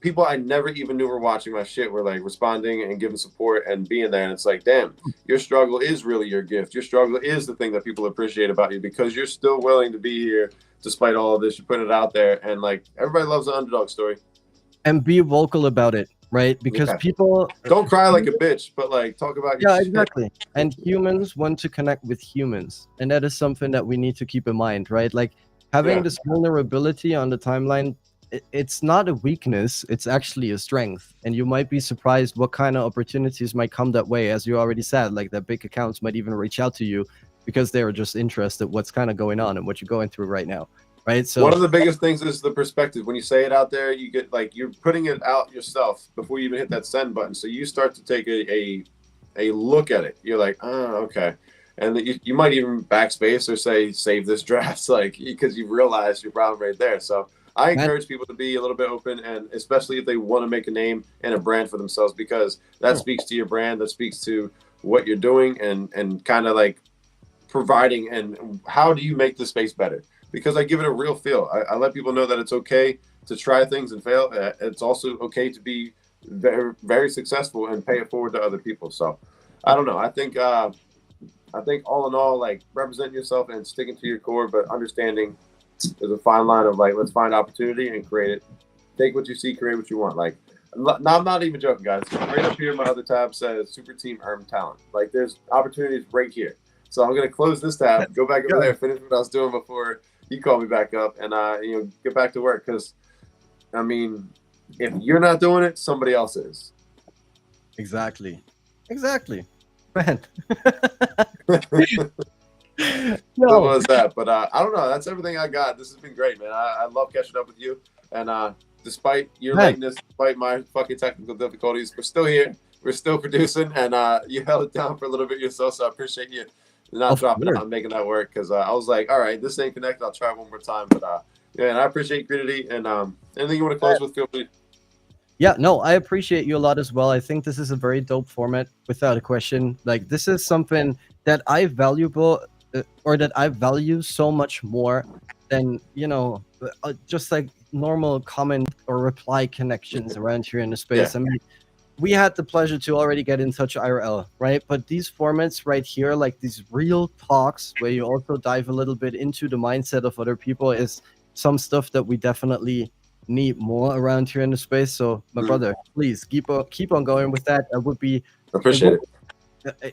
people I never even knew were watching my shit were like responding and giving support and being there. And it's like, damn, your struggle is really your gift. Your struggle is the thing that people appreciate about you, because you're still willing to be here despite all of this. You're putting it out there, and like everybody loves the underdog story. And be vocal about it, right? Because Yeah. people Don't cry like a bitch, but like talk about your Yeah, shit. exactly. And humans want to connect with humans, and that is something that we need to keep in mind, right? Like having Yeah. this vulnerability on the timeline, it's not a weakness, it's actually a strength. And you might be surprised what kind of opportunities might come that way. As you already said, like that big accounts might even reach out to you because they're just interested what's kind of going on and what you're going through right now, right? So One of the biggest things is the perspective. When you say it out there, you get like you're putting it out yourself before you even hit that send button. So you start to take a look at it. You're like, oh, okay. And you might even backspace or say, save this draft, like, because you realize your problem right there. So I encourage people to be a little bit open, and especially if they want to make a name and a brand for themselves, because that speaks to your brand, that speaks to what you're doing, and kind of like providing, and how do you make the space better? Because I give it a real feel. I let people know that it's okay to try things and fail. It's also okay to be very, very successful and pay it forward to other people. So I don't know. I think all in all, like, representing yourself and sticking to your core, but understanding there's a fine line of like, let's find opportunity and create it. Take what you see, create what you want. Like, I'm not even joking, guys. Right up here, my other tab says Super Team Earn Talent. Like, there's opportunities right here. So I'm gonna close this tab, go back over there, finish what I was doing before you call me back up, and get back to work. Because I mean, if you're not doing it, somebody else is. Exactly, man. What was that? But I don't know. That's everything I got. This has been great, man. I love catching up with you. And despite your lateness, despite my fucking technical difficulties, we're still here. We're still producing, and you held it down for a little bit yourself. So I appreciate you not dropping out and making that work. Because I was like, all right, this ain't connected. I'll try one more time. But yeah, and I appreciate Gritty. And anything you want to close with, feel free. Yeah, no, I appreciate you a lot as well. I think this is a very dope format, without a question. Like, this is something that I that I value so much more than just like normal comment or reply connections around here in the space. Yeah. I mean, we had the pleasure to already get in touch IRL, right? But these formats right here, like these real talks where you also dive a little bit into the mindset of other people, is some stuff that we definitely need more around here in the space. So my brother, please keep on going with that. It would be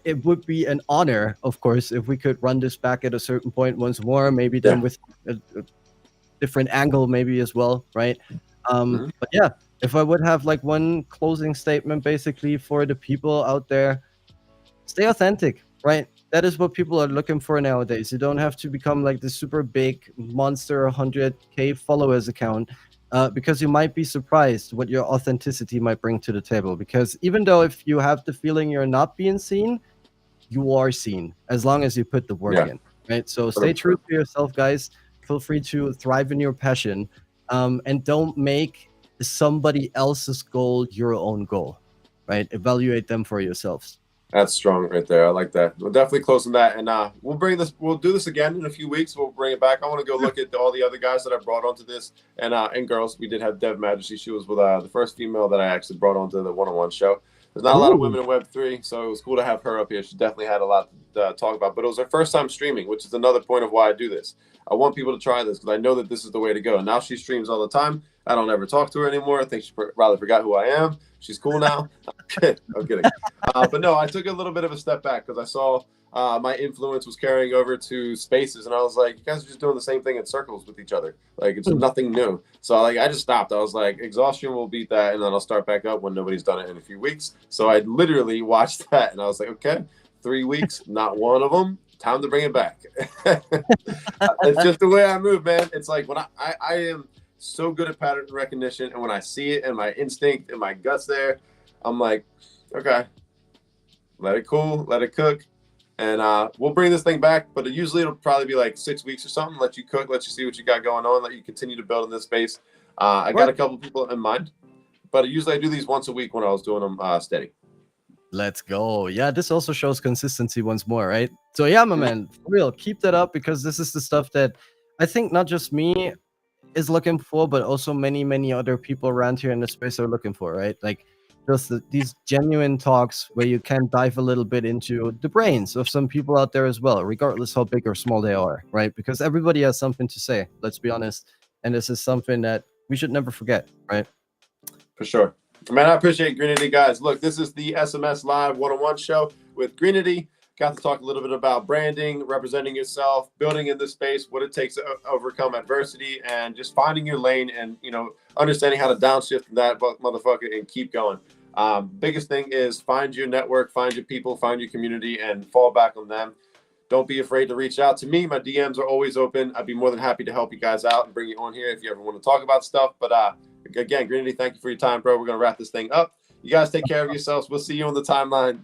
it would be an honor, of course, if we could run this back at a certain point once more, maybe then with a different angle maybe as well, right? But yeah, if I would have like one closing statement basically for the people out there, stay authentic, right? That is what people are looking for nowadays. You don't have to become like this super big monster 100K followers account, because you might be surprised what your authenticity might bring to the table. Because even though if you have the feeling you're not being seen, you are seen as long as you put the work in, right? So stay true to yourself, guys. Feel free to thrive in your passion, and don't make somebody else's goal your own goal, right? Evaluate them for yourselves. That's strong right there. I like that. We're definitely closing that, and we'll do this again in a few weeks. We'll bring it back. I want to go look at all the other guys that I brought onto this, and girls. We did have Dev Majesty. She was with the first female that I actually brought onto the one-on-one show. There's not a lot of Ooh. women in Web3, so it was cool to have her up here. She definitely had a lot to talk about, but it was her first time streaming, which is another point of why I do this. I want people to try this because I know that this is the way to go. Now she streams all the time. I don't ever talk to her anymore. I think she rather forgot who I am. She's cool now. I'm kidding. But no, I took a little bit of a step back because I saw my influence was carrying over to spaces, and I was like, you guys are just doing the same thing in circles with each other. Like, it's nothing new. So I just stopped. I was like, exhaustion will beat that, and then I'll start back up when nobody's done it in a few weeks. So I literally watched that, and I was like, okay, 3 weeks, not one of them. Time to bring it back. It's just the way I move, man. It's like when I am so good at pattern recognition, and when I see it and my instinct and my guts there, I'm like, okay, let it cool, let it cook, and we'll bring this thing back. But usually it'll probably be like 6 weeks or something. Let you cook, let you see what you got going on, let you continue to build in this space. I got a couple people in mind, but usually I do these once a week when I was doing them steady. Let's go. Yeah, this also shows consistency once more, right? So yeah, my man, for real, keep that up because this is the stuff that I think not just me is looking for, but also many other people around here in the space are looking for, right? Like just these genuine talks where you can dive a little bit into the brains of some people out there as well, regardless how big or small they are, right? Because everybody has something to say, let's be honest. And this is something that we should never forget, right? For sure. Man, I appreciate Greenity, guys. Look, this is the SMS Live one-on-one show with Greenity. Got to talk a little bit about branding, representing yourself, building in this space, what it takes to overcome adversity, and just finding your lane and, understanding how to downshift that motherfucker and keep going. Biggest thing is find your network, find your people, find your community, and fall back on them. Don't be afraid to reach out to me. My DMs are always open. I'd be more than happy to help you guys out and bring you on here if you ever want to talk about stuff. But again, Greenity, thank you for your time, bro. We're going to wrap this thing up. You guys take care of yourselves. We'll see you on the timeline.